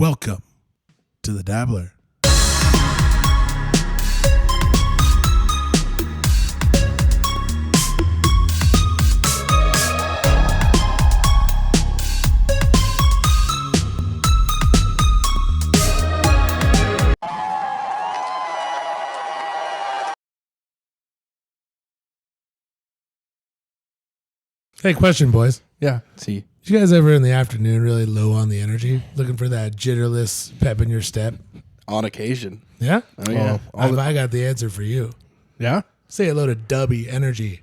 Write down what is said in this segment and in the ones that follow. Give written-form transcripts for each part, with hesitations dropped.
Welcome to the Dabbler. Hey, question, boys. Yeah. See, You guys ever in the afternoon really low on the energy, looking for that jitterless pep in your step? on occasion. Yeah? Oh, yeah. I got the answer for you. Yeah? Say hello to Dubby Energy.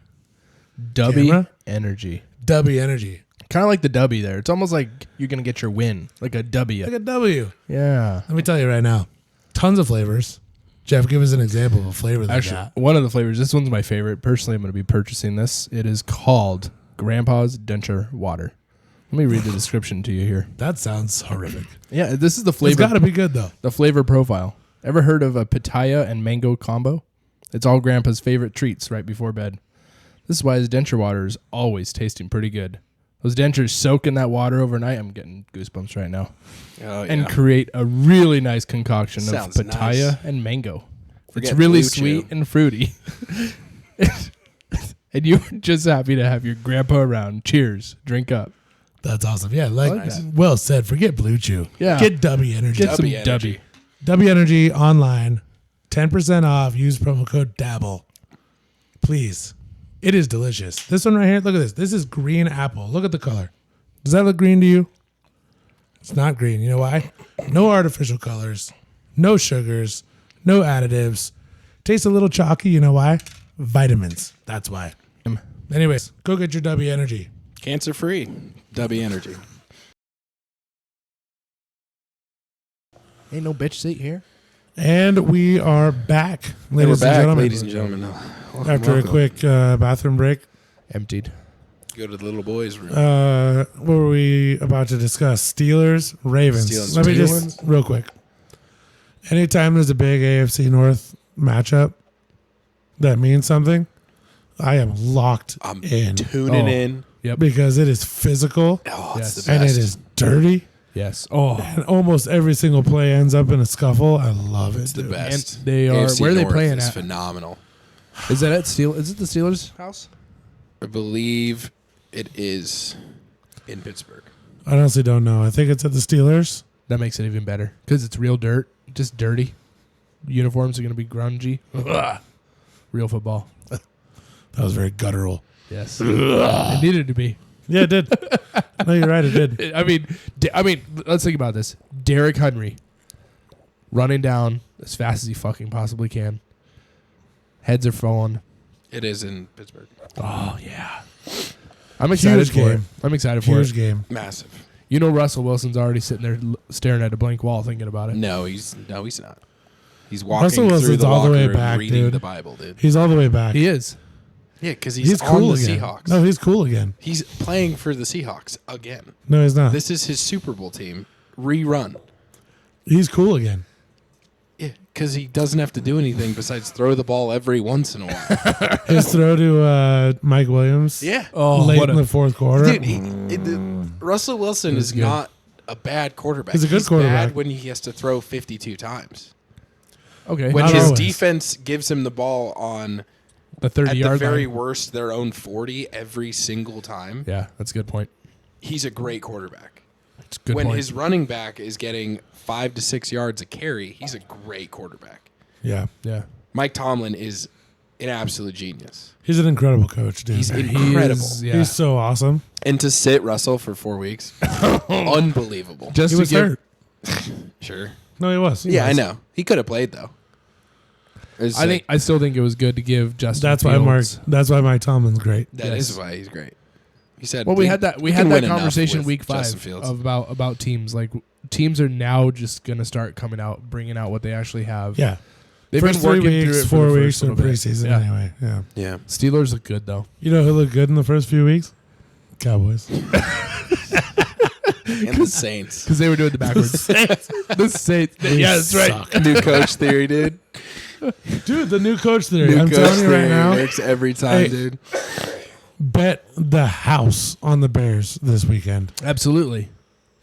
Dubby Camera? energy. Dubby Energy. Kind of like the W there. It's almost like you're going to get your win. Like a W. Like a W. Yeah. Let me tell you right now. Tons of flavors. Jeff, give us an example of a flavor they Actually, got. one of the flavors, this one's my favorite. Personally, I'm going to be purchasing this. It is called Grandpa's Denture Water. Let me read the description to you here. That sounds horrific. Yeah, this is the flavor. It's got to be good, though. The flavor profile. Ever heard of a pitaya and mango combo? It's all Grandpa's favorite treats right before bed. This is why his denture water is always tasting pretty good. Those dentures soak in that water overnight. I'm getting goosebumps right now. Oh, yeah. And create a really nice concoction Sounds of pitaya nice. and mango. Forget It's really Blue sweet Chew. and fruity. And you're just happy to have your grandpa around. Cheers. Drink up. That's awesome. Yeah, like Nice. well said. Forget Blue Chew. Yeah. Get Dubby Energy. Get some Dubby energy. Dubby. Dubby Energy online. 10% off. Use promo code DABBLE. Please. It is delicious. This one right here, look at this. This is green apple. Look at the color. Does that look green to you? It's not green. You know why? No artificial colors. No sugars. No additives. Tastes a little chalky. You know why? Vitamins. That's why. Anyways, go get your Dubby Energy. Cancer free. W Energy. Ain't no bitch seat here. And we are back, ladies We're back, and gentlemen. ladies and gentlemen. Welcome, After welcome. a quick bathroom break. Emptied. Go to the little boys' room. What were we about to discuss? Steelers, Ravens. Steelers, Let me Ravens. just, real quick. Anytime there's a big AFC North matchup that means something, I am locked I'm in tuning Oh. in. Yep. because it is physical Oh, Yes. it's the and best. it is dirty. Yes. Oh. And almost every single play ends up in a scuffle. I love it. It's the dude. best. And they are- AFC where are they North playing is at? phenomenal. Is that at Steel? Is it the Steelers' house? I believe it is in Pittsburgh. I honestly don't know. I think it's at the Steelers. That makes it even better because it's real dirt, just dirty. Uniforms are going to be grungy. Ugh. Real football. That was very guttural. Yes. It needed to be. Yeah, it did. No, you're right. It did. I mean, let's think about this. Derrick Henry running down as fast as he fucking possibly can. Heads are falling. It is in Pittsburgh. Oh yeah. I'm excited Huge for it. game. I'm excited for Huge it. game. Massive. You know, Russell Wilson's already sitting there staring at a blank wall, thinking about it. No, he's not. He's walking Russell through Wilson's the all the locker way room back, reading dude. the Bible, dude. He's all the way back. He is. Yeah, because he's on cool the again. Seahawks. No, he's cool again. He's playing for the Seahawks again. No, he's not. This is his Super Bowl team rerun. He's cool again. Yeah, because he doesn't have to do anything besides throw the ball every once in a while. His throw to Mike Williams. Yeah. Oh, late what in a the fourth quarter. Dude, Russell Wilson is good. not a bad quarterback. He's a good quarterback. Bad when he has to throw 52 times. okay. When Not his always. defense gives him the ball on The at the 30-yard very line. worst their own 40 every single time, Yeah, that's a good point. he's a great quarterback. It's a good when point. his running back is getting 5 to 6 yards a carry, he's a great quarterback. Yeah. Yeah. Mike Tomlin is an absolute genius. He's an incredible coach, dude. He's He incredible. is, yeah. He's so awesome. And to sit Russell for 4 weeks, unbelievable. Just He to was give, hurt. Sure. No, he was. He Yeah, I was. know. He could have played though. It's I still think it was good to give Justin That's why Fields. That's why Mike Tomlin's great. that is Yes. why he's great. He said. Well, we had that can win enough conversation with week 5 Justin Fields. about teams. Like teams are now just gonna start bringing out what they actually have. Yeah. They've First been working 3 weeks, through it 4 for the weeks first in little bit. preseason Yeah. anyway. Yeah. Yeah. Steelers look good though. You know who looked good in the first few weeks? Cowboys. And the Saints. Because they were doing the backwards. The Saints. They Yeah, that's right. suck. New coach theory, dude. Dude, the new coach theory. New I'm coach telling you right theory now. works every time, Hey. dude. Bet the house on the Bears this weekend. Absolutely.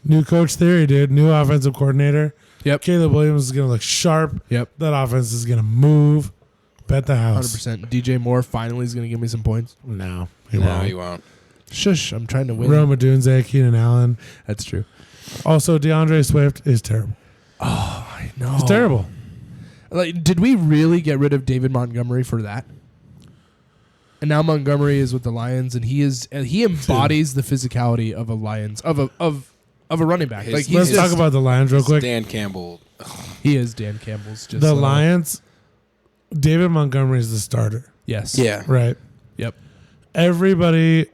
New coach theory, dude. New offensive coordinator. Yep. Caleb Williams is going to look sharp. Yep. That offense is going to move. Bet the house. 100%. DJ Moore finally is going to give me some points. No, he No, won't. you won't. Shush, I'm trying to win. Roma Dunze, Keenan Allen. That's true. Also, DeAndre Swift is terrible. Oh, I know. He's terrible. Like, did we really get rid of David Montgomery for that? And now Montgomery is with the Lions, and he embodies the physicality of a Lions of a running back. Like Let's talk about the Lions real quick. Dan Campbell. he is Dan Campbell's. Just The little- Lions, David Montgomery is the starter, Yes. Yeah. right? Yep. Everybody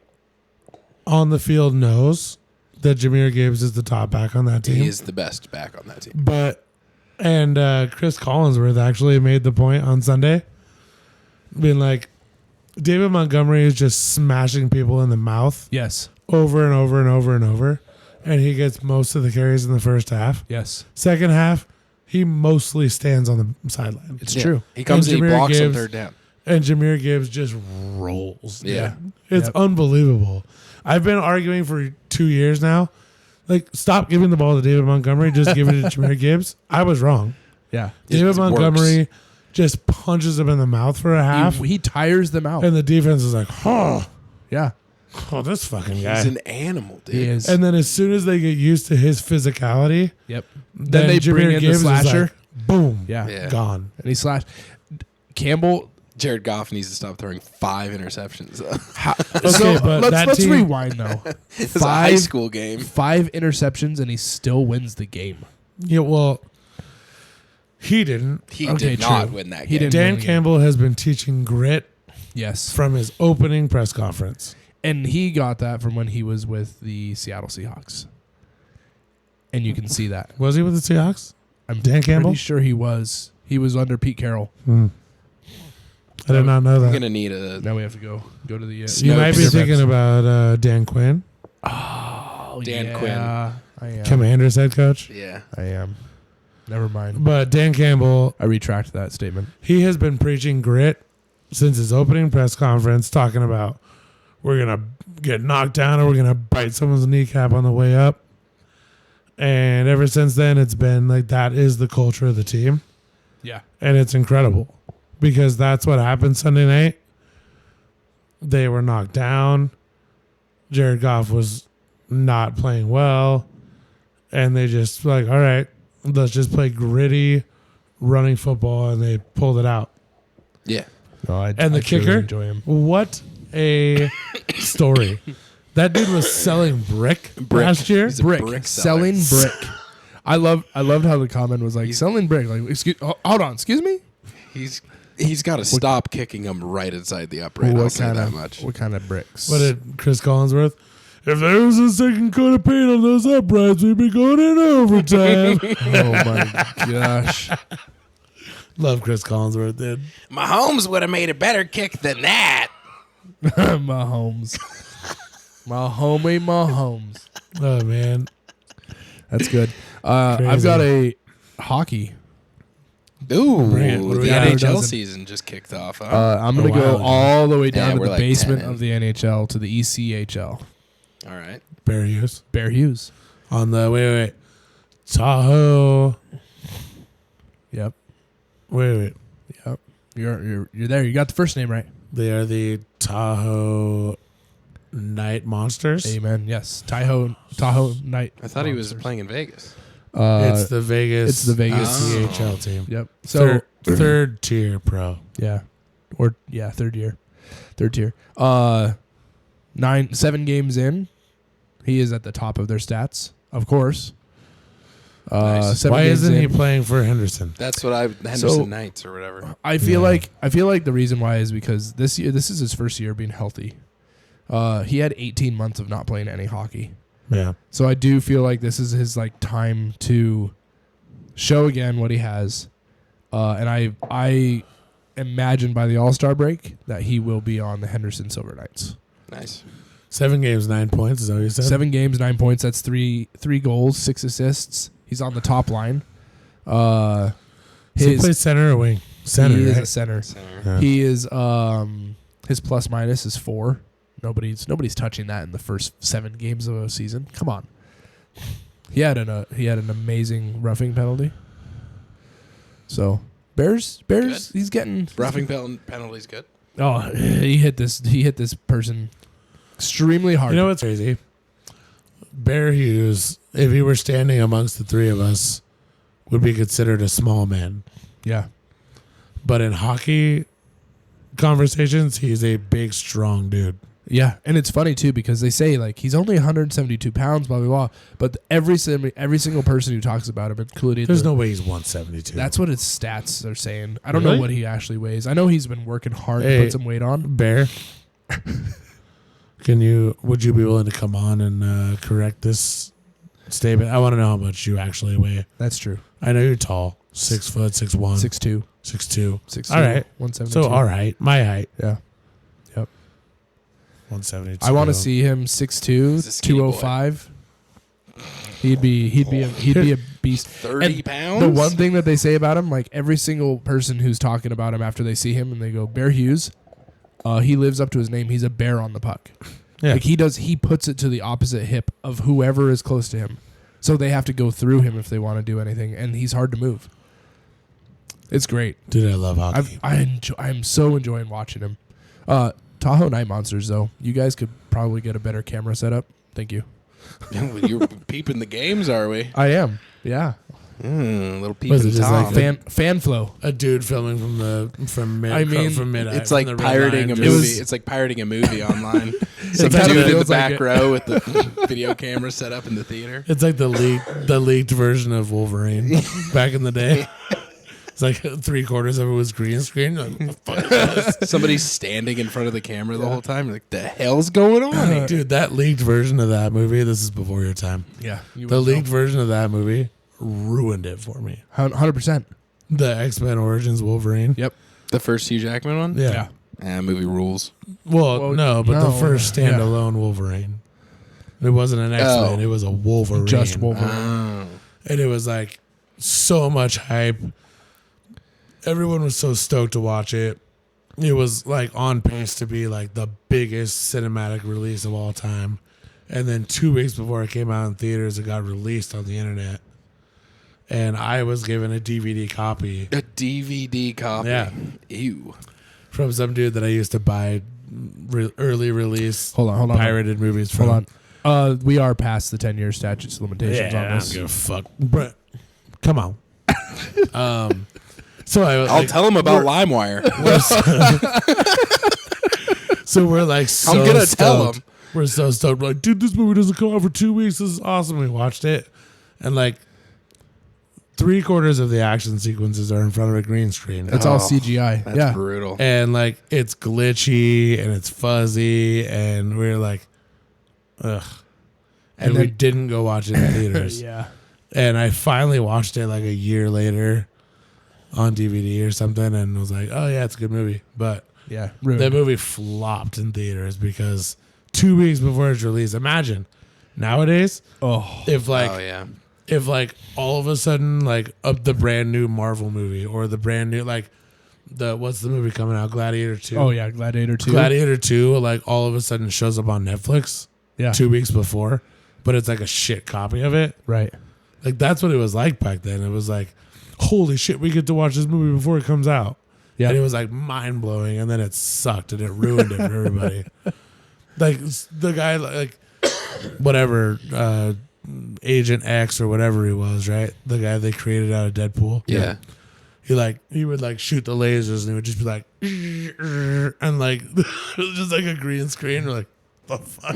on the field knows that Jahmyr Gibbs is the top back on that team. He is the best back on that team. And Chris Collinsworth actually made the point on Sunday, being like, David Montgomery is just smashing people in the mouth Yes. over and over and over and over, and he gets most of the carries in the first half. Yes. Second half, he mostly stands on the sideline. It's true. He comes And and he Jahmyr blocks on Gibbs- third down. And Jahmyr Gibbs just rolls. Yeah. It's Yep. unbelievable. I've been arguing for 2 years now. Like, stop giving the ball to David Montgomery. Just give it to Jahmyr Gibbs. I was wrong. Yeah. David It Montgomery works. just punches him in the mouth for a half. He tires them out. And the defense is like, Yeah. this fucking guy. He's an animal, dude. He is. And then as soon as they get used to his physicality, Yep. Then they Jahmyr bring in the Gibbs is slasher. like, boom. Yeah. Yeah. Gone. And he slashed. Campbell. Jared Goff needs to stop throwing 5 interceptions. Okay, but that let's team- rewind though. It's a high school game. 5 interceptions and he still wins the game. Yeah, well, he didn't. He Okay, did not true. win that He game. didn't. Dan win the Campbell has been teaching grit Yes. from his opening press conference. And he got that from when he was with the Seattle Seahawks. And you can see that. Was he with the Seahawks? I'm Dan Campbell? pretty sure he was. He was under Pete Carroll. I did not know I'm that. going to need a... Now we have to go to the You Snopes. might be thinking about Dan Quinn, Dan Quinn. I am. Commanders head coach. Yeah. I am. Never mind. But Dan Campbell, I retract that statement. he has been preaching grit since his opening press conference, talking about we're going to get knocked down or we're going to bite someone's kneecap on the way up. And ever since then, it's been like that is the culture of the team. Yeah. And it's incredible because that's what happened Sunday night. They were knocked down. Jared Goff was not playing well. And they just like, all right, let's just play gritty running football. And they pulled it out. Yeah. No, And the truly kicker? enjoy him. What a story. That dude was selling brick last year. He's a Brick, seller. selling brick. I loved how the comment was like selling brick. Like, hold on, excuse me. He's got to stop kicking him right inside the upright. I'll say that much. What kind of bricks? What did Chris Collinsworth? If there was a second coat of paint on those uprights, we'd be going in overtime. Oh my gosh. Love Chris Collinsworth, dude. Mahomes would have made a better kick than that. Mahomes. My homie Mahomes. Oh, man. That's good. I've got a hockey. Ooh, Bring it. What do the we got? NHL Dozen. season just kicked off. Huh? I'm going to wow. go all the way Yeah, down to we're the like basement 10 in. of the NHL to the ECHL. All right. Bear Hughes. Bear Hughes. On the, wait. Tahoe. Yep. Wait. Yep. You're there. You got the first name right. They are the Tahoe Night Monsters. Amen. Yes. Tahoe Night. I thought he was Monsters. playing in Vegas. It's the Vegas. it's the Vegas. CHL team. Yep. So Third tier pro. yeah, third year, third tier. 7 games in, he is at the top of their stats, of course. Nice. 7 Why games isn't he in. playing for Henderson? That's what Henderson So- Knights or whatever. I feel Yeah. like the reason why is because this is his first year being healthy. He had 18 months of not playing any hockey. Yeah. So I do feel like this is his like time to show again what he has. And I imagine by the All-Star break that he will be on the Henderson Silver Knights. Nice. 7 games, 9 points. Is that what you said? 7 games, 9 points. That's three goals, 6 assists. He's on the top line. Does he play center or wing? Center, he is right? a center. Center. Yeah. He is his plus minus is 4. Nobody's touching that in the first 7 games of a season. Come on. He had an amazing roughing penalty. So Bears, Good. he's getting Roughing penalty's good. Oh, he hit this person extremely hard. You know what's crazy? Bear Hughes, if he were standing amongst the three of us, would be considered a small man. Yeah. But in hockey conversations, he's a big, strong dude. Yeah, and it's funny too because they say like he's only 172 pounds, blah blah blah. But every single person who talks about him, including There's no way he's 172. that's what his stats are saying. I don't Really? know what he actually weighs. I know he's been working hard Hey. to put some weight on. Bear. Would you be willing to come on and correct this statement? I want to know how much you actually weigh. That's true. I know you're tall, 6 foot, 6'1", 6'2", 6'2". 6'2", All right. 172. So all right, my height, Yeah. Yep. 172. I want to see him 6'2", He's a skinny boy. 205. He'd be a beast. 30 And pounds? The one thing that they say about him, like every single person who's talking about him after they see him and they go, Bear Hughes, he lives up to his name. He's a bear on the puck. Yeah. Like he puts it to the opposite hip of whoever is close to him. So they have to go through him if they want to do anything, and he's hard to move. It's great. Dude, I love hockey. I'm so enjoying watching him. Tahoe Night Monsters, though. You guys could probably get a better camera setup. Thank you. You're peeping the games, are we? I am. Yeah. Little Was it peeping just Tom. like Fan flow. A dude filming from mid. I mean, from mid. It's from like the red pirating line, a just- movie. It's like pirating a movie online. Some kinda dude in the feels like back it. row with the video camera set up in the theater. It's like the leaked version of Wolverine back in the day. It's like 3/4 of it was green screen. Like, what the fuck is this? Somebody's standing in front of the camera the whole time. Like, the hell's going on here? Dude, that leaked version of that movie. This is before your time. Yeah. The leaked version of that movie ruined it for me. 100%. The X-Men Origins Wolverine. Yep. The first Hugh Jackman one? Yeah. Movie rules. Well, no, but the no, first yeah. standalone Wolverine. It wasn't an X-Men. Oh. It was a Wolverine. Just Wolverine. Oh. And it was like so much hype. Everyone was so stoked to watch it. It was like on pace to be like the biggest cinematic release of all time. And then 2 weeks before it came out in theaters, it got released on the internet. And I was given a DVD copy A DVD copy. Yeah. Ew. from some dude that I used to buy early release Hold on. pirated movies from. Hold on. We are past the 10-year statute of limitations on I don't this. give a fuck. But come on. So I'll tell him about LimeWire. So we're like so I'm gonna stoked. tell him. We're so stoked. We're like, dude, this movie doesn't come out for 2 weeks. This is awesome. We watched it. And like 3/4 of the action sequences are in front of a green screen. It's all CGI. That's Yeah. brutal. And like it's glitchy and it's fuzzy. And we're like, ugh. And we then- didn't go watch it in theaters. Yeah. And I finally watched it like a year later on DVD or something. And was like, oh yeah, it's a good movie. But Yeah. that Ruined. movie flopped in theaters because 2 weeks before its release, imagine nowadays Oh. if like oh, yeah. if like all of a sudden like the brand new Marvel movie or the brand new like what's the movie coming out, Gladiator 2? Oh, yeah. Gladiator 2. Gladiator 2 like all of a sudden shows up on Netflix Yeah. 2 weeks before, but it's like a shit copy of it. Right. Like that's what it was like back then. It was like, holy shit, we get to watch this movie before it comes out. Yeah. And it was like mind blowing, and then it sucked and it ruined it for everybody. Like the guy, like whatever, Agent X or whatever he was, right? The guy they created out of Deadpool. Yeah. He would like shoot the lasers, and it would just be like, and like it was just like a green screen. We're like, the fuck?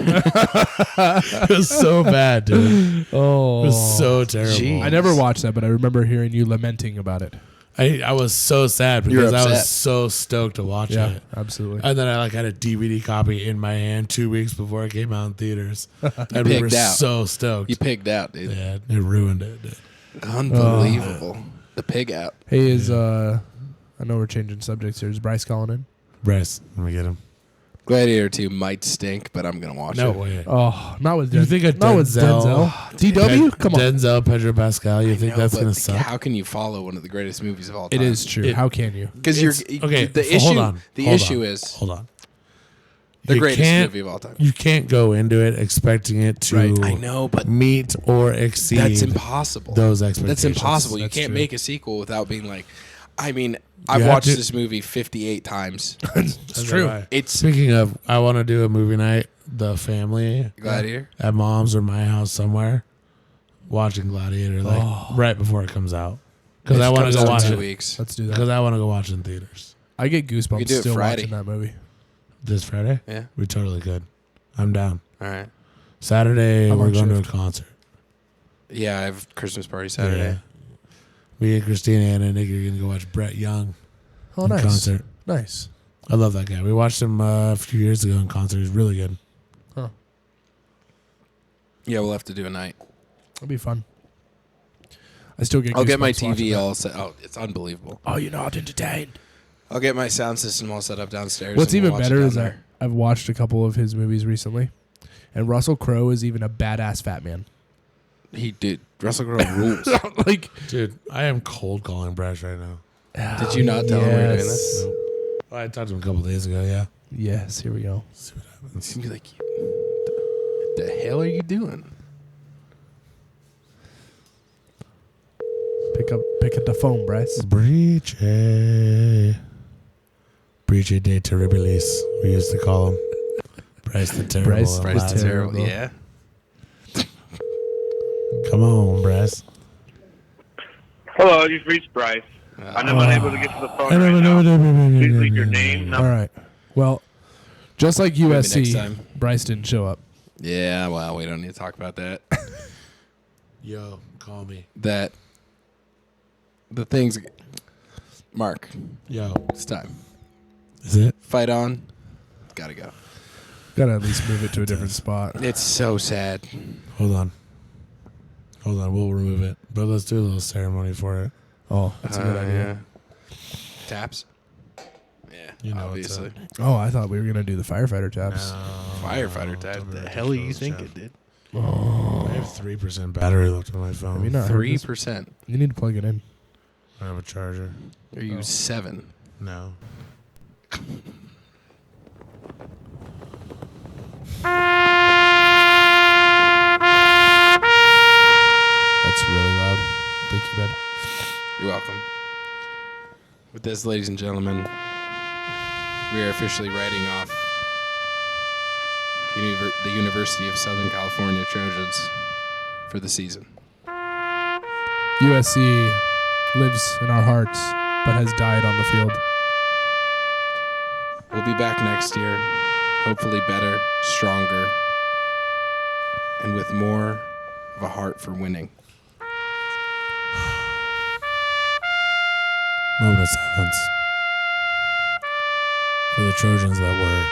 It was so bad, dude. Oh. It was so terrible. Gee. I never watched that, but I remember hearing you lamenting about it. I was so sad You're because I was upset. so stoked to watch Yeah, it. absolutely. And then I like had a DVD copy in my hand 2 weeks before it came out in theaters. And we were pigged out. so stoked. You pigged out, dude. Yeah, it ruined it. Dude. Unbelievable. The pig out. Hey, I know we're changing subjects here. Is Bryce calling in? Bryce, let me get him. Gladiator 2 might stink, but I'm going to watch No it. way. Oh, not with You think a not with Denzel- DW? Come on. Denzel, Pedro Pascal, you think No, that's but going to suck? How can you follow one of the greatest movies of all time? It is true. It- How can you? Because you're It's- okay, The so issue. hold on. The Hold issue on. is Hold on. The you greatest can't- movie of all time. You can't go into it expecting it to Right. I know, but meet or exceed that's impossible. those expectations. That's impossible. You That's can't true. make a sequel without being like, I mean, I've have watched to- this movie 58 times. That's true. right. It's Speaking of, I want to do a movie night, the family Gladiator. at mom's or my house somewhere, watching Gladiator right before it comes out. Because I want to Comes go out in watch 2 it. weeks. Let's do that. Because I want to go watch it in theaters. I get We goosebumps could do it still Friday. watching that movie. This Friday? Yeah. We totally could. I'm down. All right. Saturday, I'm we're on going to a shift. concert. Yeah, I have Christmas party Saturday. Yeah. Me and Christina and Nick are going to go watch Brett Young Oh, in nice. concert. Nice. I love that guy. We watched him a few years ago in concert. He's really good. Yeah, we'll have to do a night. It'll be fun. I still get. I'll get my goosebumps watching TV that. all set. Oh, it's unbelievable. Oh, you're not entertained. I'll get my sound system all set up downstairs. What's and we'll even watch it better down is that there. I've watched a couple of his movies recently, and Russell Crowe is even a badass fat man. He did. Russell Crowe rules. Like, Dude, I am cold calling Brash right now. Did you not tell him we were doing this? Nope. Well, I talked to him a couple days ago, yeah. yes, here we go. See what happens. He's gonna be like, "What the hell are you doing?" Pick up the phone, Bryce. Breach de terribilis, we used to call him. Bryce the Terrible. Bryce- and Bryce Lies. Terrible. Yeah. Come on, Bryce. Hello, you've reached Bryce. I'm unable to get to the phone right now. Please leave your name, All number. right. Well, just like Maybe next USC, time. Bryce didn't show up. Yeah. Well, we don't need to talk about that. Yo, call me. The things. Mark, Yo. it's time. Is it? Fight on. Gotta go. Gotta at least move it to a different spot. It's so sad. Hold on. We'll remove it. But let's do a little ceremony for it. Oh, that's a good idea. Taps. Yeah. You know obviously. Oh, I thought we were gonna do the firefighter taps. Firefighter tab. don't be The hell are you ridiculous, thinking, Jeff. dude? I have 3% battery left on my phone. Have you not heard this? 3%. You need to plug it in. I have a charger. Or you 7. No. That's really loud. Thank you, bud. You're welcome. With this, ladies and gentlemen, we are officially writing off the University of Southern California Trojans for the season. USC lives in our hearts, but has died on the field. We'll be back next year, hopefully better, stronger, and with more of a heart for winning. Moment of silence for the Trojans that were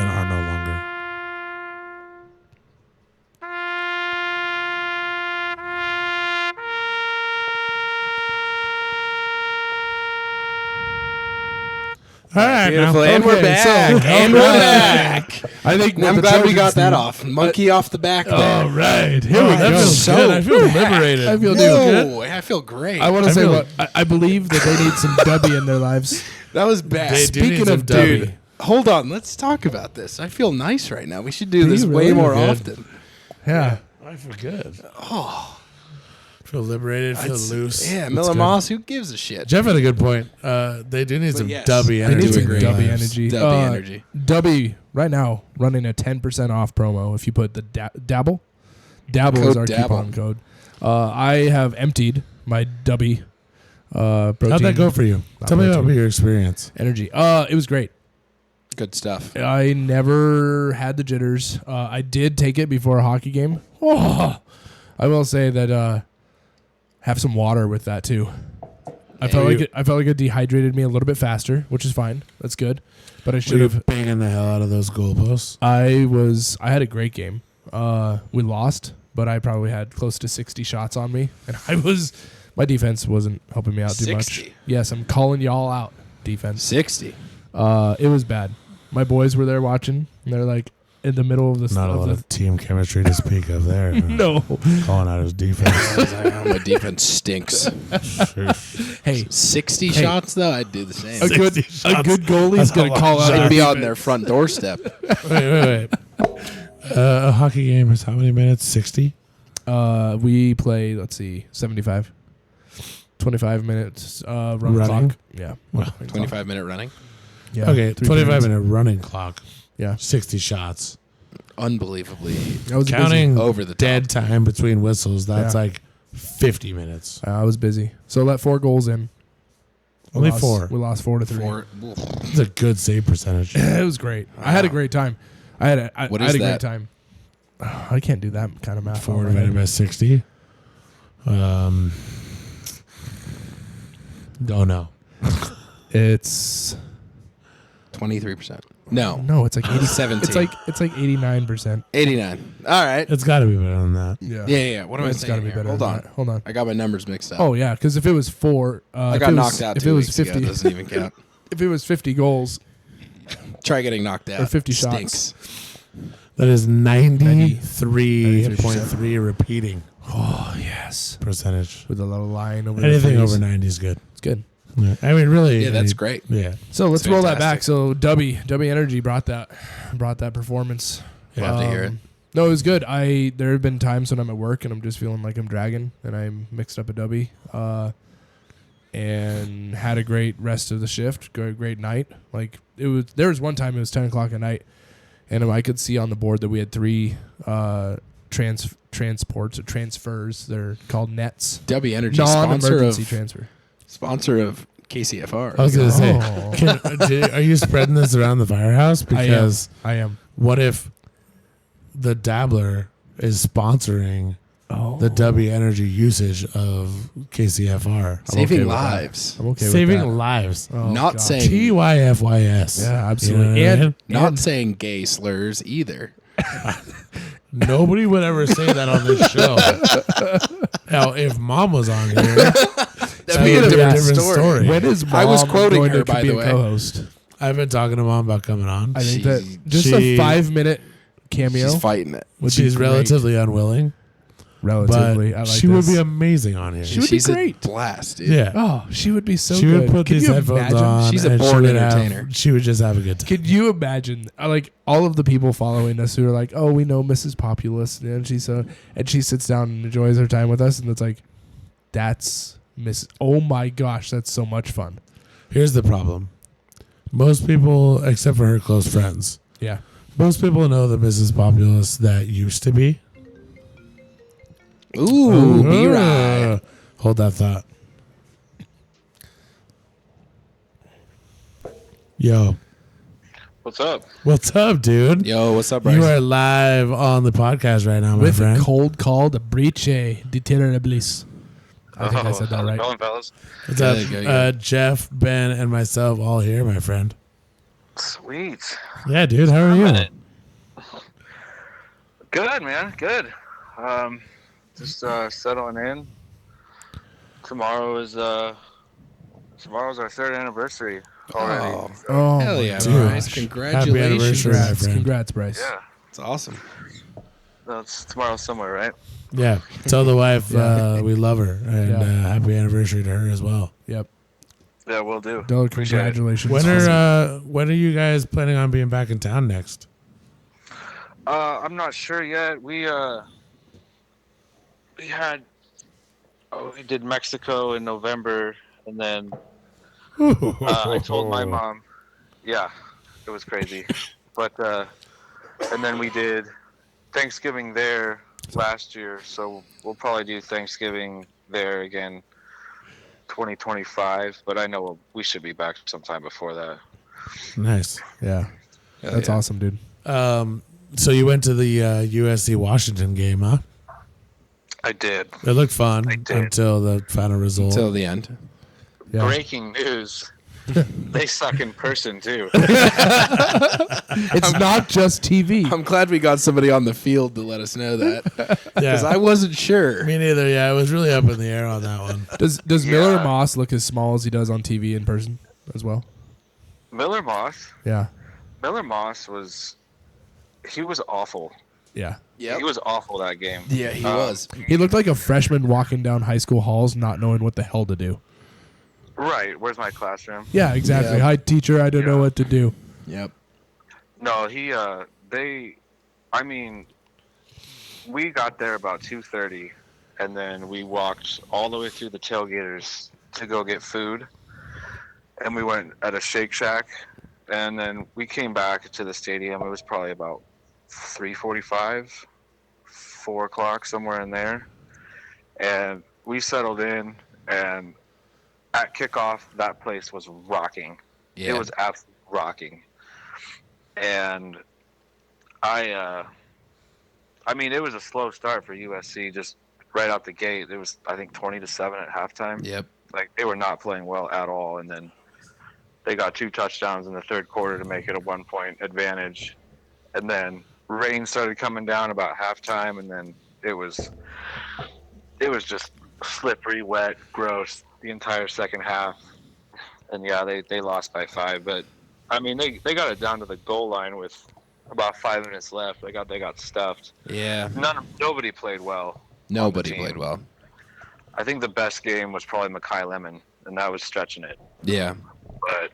and are no longer. All right, Beautiful. now. And we're Okay, back. so- And we're back. I think I'm what the glad we Trojans got that do- off. Monkey off the back there. All right, here Oh, we that go. feels So good. I feel liberated. I feel Whoa, I feel great. I want I to say feel- what I believe that they need some W in their lives. that was bad. They do need Speaking some of W. dude, hold on. Let's talk about this. I feel nice right now. We should do Do this you way really? more Good. often. Yeah. I feel good. Oh, feel liberated. Feel loose. Yeah, It's Miller good. Moss. Who gives a shit? Jeff had a good point. They do need some yes, W they energy. They need do some agree. in their W lives. energy. W energy. W right now running a 10% off promo if you put the dabble. Dabble is Code our dabble. coupon code. I have emptied my W protein. How'd that go for you? Not Tell me protein. about your experience. Energy. It was great. Good stuff. I never had the jitters. I did take it before a hockey game. Oh, I will say that have some water with that too. I felt like it dehydrated me a little bit faster, which is fine. That's good. But I should Were you have. banging the hell out of those goalposts? I had a great game. We lost, but I probably had close to 60 shots on me, and my defense wasn't helping me out too 60? much. Yes, I'm calling y'all out, defense. 60. It was bad. My boys were there watching, and they're like, in the middle of the Not a lot of team chemistry to speak of there. No. Calling out his defense. My defense stinks. Hey, 60 shots though, I'd do the same. a good goalie's That's a gonna lot call of out. I'd their be on defense. their front doorstep. Wait. A hockey game is how many minutes? 60? We play. Let's see, 75. 25 minutes. Run Running? clock. Yeah. Well, 25-minute running. Yeah. okay, 3 25 periods. minute running clock. Yeah. 60 shots. Unbelievably. I was Counting busy. Over the top. dead time between whistles, that's Yeah. like 50 minutes. I was busy. So let 4 goals in. Only lost, 4. We lost 4-3. That's a good save percentage. It was great. I had a great time. I had a What I is had a that? great time. I can't do that kind of math. 4 divided by 60. Oh, no. It's 23%. No. no. It's like 80. 17. It's like 89%. 89. All right. It's got to be better than that. Yeah. What am I It's saying got to be here? better. Hold than on. that. Hold on. I got my numbers mixed up. Oh yeah, because if it was 4, I if got it was, knocked out If 2 it was weeks 50, ago. It doesn't even count. if it was 50 goals, Try getting knocked out. Or 50 shots. Stinks. That is 93.3 repeating oh yes, percentage. with a little line over Anything the over face. 90 is good. It's good. Yeah. I mean, really. Yeah, that's great. Yeah. So let's It's roll that back. fantastic. So W Energy brought that performance. Love to hear it. No, it was good. There have been times when I'm at work and I'm just feeling like I'm dragging, and I mixed up a W, and had a great rest of the shift. Great night. Like there was one time it was 10 o'clock at night, and I could see on the board that we had 3 transports or transfers. They're called nets. W Energy, Non-emergency transfer. sponsor of KCFR. I was going to say, Oh. are you spreading this around the firehouse? Because I am. what if the Dabbler is sponsoring Oh. the W Energy usage of KCFR? Saving okay with that. lives. I'm okay Saving with that. lives. Oh, Not God. saying TYFYS. Yeah, You absolutely. know what I mean? not saying gay slurs either. Nobody would ever say that on this show. Now, if Mom was on here, That'd be a different story. When is Mom I was quoting going her, to by be the a way. co-host? I've been talking to Mom about coming on. I think She- that just she- a 5-minute cameo She's fighting it. would She's be great. relatively unwilling, Relatively, but I like she this. would be amazing on here. She would be She's great. a blast, dude. Yeah. Oh, she would be so she good. would put Could these you headphones imagine? on. She's a and born she would have- entertainer. she would just have a good time. Could you imagine, like all of the people following us who are like, "Oh, we know Mrs. Populous," and she sits down and enjoys her time with us, and it's like, that's Miss. Oh my gosh, that's so much fun. Here's the problem. Most people, except for her close friends, Yeah. most people know the Mrs. Populous that used to be. Ooh, be right. Hold that thought. Yo, What's up? what's up, dude? Yo, what's up, Bryce? You are live on the podcast right now, my With friend. a cold call to Brice de Terriblis. I think I said that how's it right. going, fellas? What's up? Good, good. Jeff, Ben, and myself all here, my friend. Sweet. Yeah, dude, how are you? Good, man. Good. Just settling in. Tomorrow's our 3rd anniversary already. Oh, Oh, hell my yeah, dude. Bryce. Happy Congratulations. anniversary, my Congrats, friend. congrats, Bryce. Yeah. It's awesome. That's tomorrow somewhere, right? Yeah, tell the wife Yeah. we love her, and Yeah. happy anniversary to her as well. Yep. Yeah, we'll do. Dylan, Appreciate it. congratulations. When are you guys planning on being back in town next? I'm not sure yet. We did Mexico in November, and then I told my mom. Yeah, it was crazy. But and then we did Thanksgiving there last year, so we'll probably do Thanksgiving there again 2025, but I know we should be back sometime before that. Nice. Yeah. Hell That's yeah. awesome, dude. So you went to the USC Washington game, huh? I did. It looked fun I did. until the final result. Until the end. Yeah. Breaking news. They suck in person too. It's not just TV. I'm glad we got somebody on the field to let us know that. Because Yeah. I wasn't sure. Me neither. Yeah, it was really up in the air on that one. Does Miller Moss look as small as he does on TV in person as well? Miller Moss Yeah. was he was awful. Yeah. Yep. He was awful that game. Yeah, he was. He looked like a freshman walking down high school halls not knowing what the hell to do. Right. Where's my classroom? Yeah, exactly. Yeah. Hi, teacher. I don't know what to do. Yep. No, I mean, we got there about 2:30, and then we walked all the way through the tailgaters to go get food, and we went at a Shake Shack, and then we came back to the stadium. It was probably about 3:45, 4 o'clock, somewhere in there, and we settled in, and at kickoff, that place was rocking. Yeah. It was absolutely rocking. And I mean, it was a slow start for USC just right out the gate. It was, I think, 20-7 at halftime. Yep. Like, they were not playing well at all. And then they got 2 touchdowns in the third quarter to make it a 1-point advantage. And then rain started coming down about halftime, and then it was just slippery, wet, gross the entire second half. And yeah, they lost by 5. But I mean, they got it down to the goal line with about 5 minutes left. They got stuffed. Yeah. Nobody played well. Nobody played well. I think the best game was probably Mekhi Lemon, and that was stretching it. Yeah. But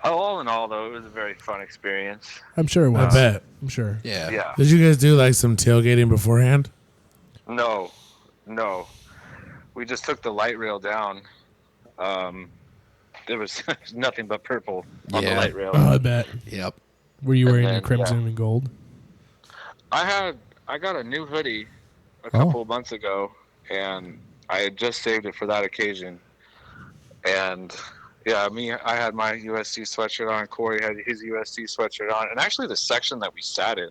all in all, though, it was a very fun experience. I'm sure it was. I bet. I'm sure. Yeah. Yeah. Did you guys do like some tailgating beforehand? No. We just took the light rail down. There was nothing but purple on the Yeah. light rail. Oh, I bet. Yep. Were you wearing then, your crimson and gold? I got a new hoodie a couple of months ago, and I had just saved it for that occasion. And yeah, I had my USC sweatshirt on. Corey had his USC sweatshirt on, and actually, the section that we sat in,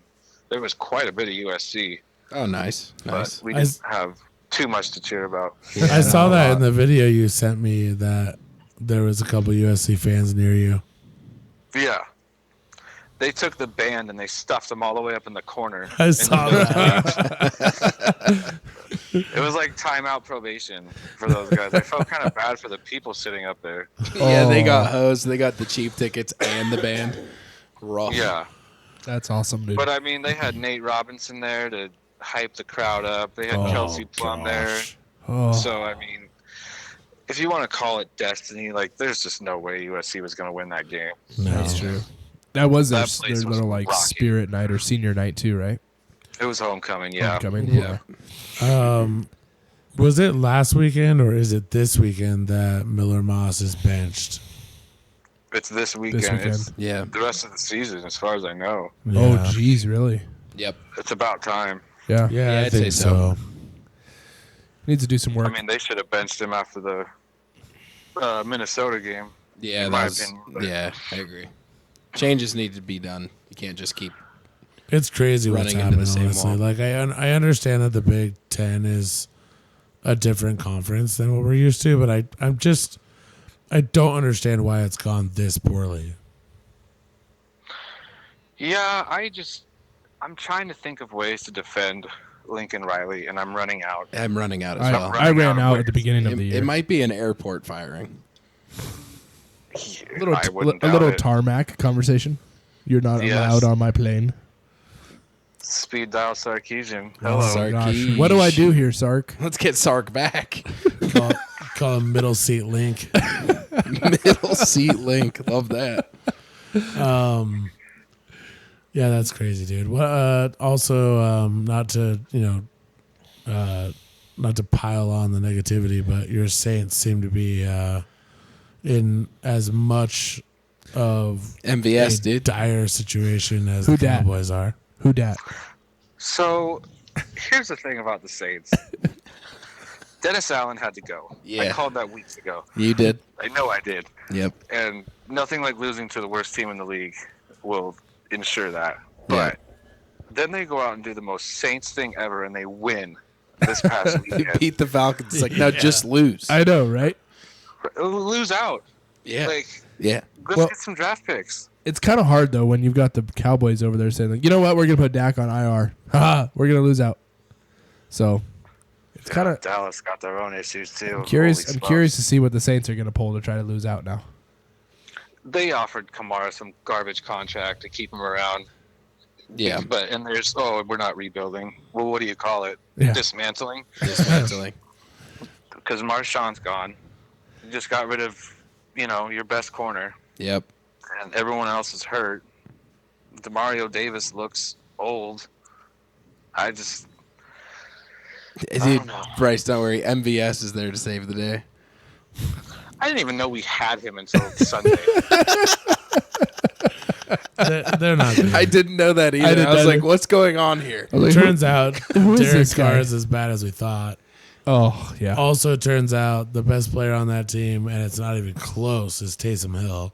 there was quite a bit of USC. Oh, nice. But we didn't have too much to cheer about. I saw that in the video you sent me that there was a couple USC fans near you. Yeah. They took the band and they stuffed them all the way up in the corner. I saw that. It was like timeout probation for those guys. I felt kind of bad for the people sitting up there. Yeah, they got hosed. They got the cheap tickets and the band. Rough. Yeah. That's awesome, dude. But I mean, they had Nate Robinson there to hype the crowd up. They had Kelsey Plum there. Oh. So, I mean, if you want to call it destiny, like, there's just no way USC was going to win that game. No. That's true. That was their, That place their was little like rocking. spirit night or senior night too, right? It was homecoming, yeah. Homecoming. Yeah. Was it last weekend or is it this weekend that Miller Moss is benched? It's this weekend. weekend. It's Yeah. the rest of the season, as far as I know. Oh, geez, really? Yep. It's about time. Yeah. Yeah, I I'd say think so. Needs to do some work. I mean, they should have benched him after the Minnesota game. Yeah, In my that was, opinion, but- yeah, I agree. Changes need to be done. You can't just keep. It's crazy what's Running into the happening, same honestly. wall. Like, I understand that the Big Ten is a different conference than what we're used to, but I don't understand why it's gone this poorly. Yeah, I'm trying to think of ways to defend Lincoln Riley, and I'm running out. I'm running out as I, well. I ran out of out ways. at the beginning of the year. It might be an airport firing. a little, I wouldn't a doubt little it. tarmac conversation. You're not Yes. allowed on my plane. Speed dial Sarkeesian. Oh, Hello. gosh. Sarkeesian. What do I do here, Sark? Let's get Sark back. Call him middle seat link. Middle seat link. Love that. Yeah, that's crazy, dude. Also, not to pile on the negativity, but your Saints seem to be in as much of MVS, a dude. dire situation as Who the dat? Cowboys are. Who dat? So, here's the thing about the Saints. Dennis Allen had to go. I Yeah. called that weeks ago. You did. I know I did. Yep. And nothing like losing to the worst team in the league will ensure that. Yeah. But then they go out and do the most Saints thing ever, and they win this past They weekend. beat the Falcons. It's like, no, just lose. I know, right? Lose out. Yeah. Like, Yeah. let's Well- get some draft picks. It's kind of hard though when you've got the Cowboys over there saying, like, you know what, we're gonna put Dak on IR. Haha, we're gonna lose out. So it's kind of Dallas got their own issues too. curious. Holy I'm smokes. curious to see what the Saints are gonna pull to try to lose out now. They offered Kamara some garbage contract to keep him around. Yeah. And there's we're not rebuilding. Well, what do you call it? Yeah. Dismantling. Dismantling. Because Marshawn's gone. You just got rid of, your best corner, Yep. and everyone else is hurt. Demario Davis looks old. I Dude, don't know. Bryce, don't worry. MVS is there to save the day. I didn't even know we had him until Sunday. They're not good. I didn't know that either. didn't I was either. like, what's going on here? I was like, Turns out who is Derek this guy? Carr is as bad as we thought. Oh, yeah. Also, turns out the best player on that team, and it's not even close, is Taysom Hill.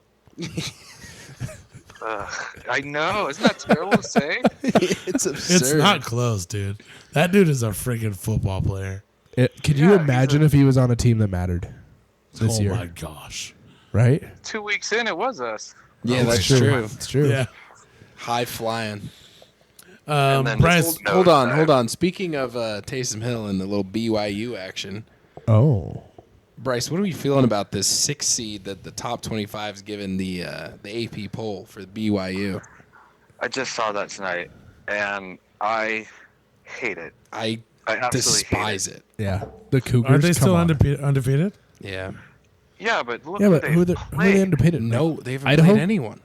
I know. Isn't that terrible to say? It's absurd. It's not close, dude. That dude is a freaking football player. Could you Yeah, imagine if he was on a team that mattered this Oh year? my gosh. Right? 2 weeks in, it was us. Yeah, that's true. It's true. Yeah. High flying. And then Bryce, just Hold on, nosedive. hold on. Speaking of Taysom Hill and the little BYU action, Oh. Bryce, what are we feeling about this 6 seed that the top 25 is given the AP poll for BYU? I just saw that tonight, and I hate it. I I absolutely despise hate it. Yeah. The Cougars. aren't they still come on. undefeated? Yeah. Yeah, but look Yeah, who but they who are they played. undefeated? No, they haven't Idaho? played anyone.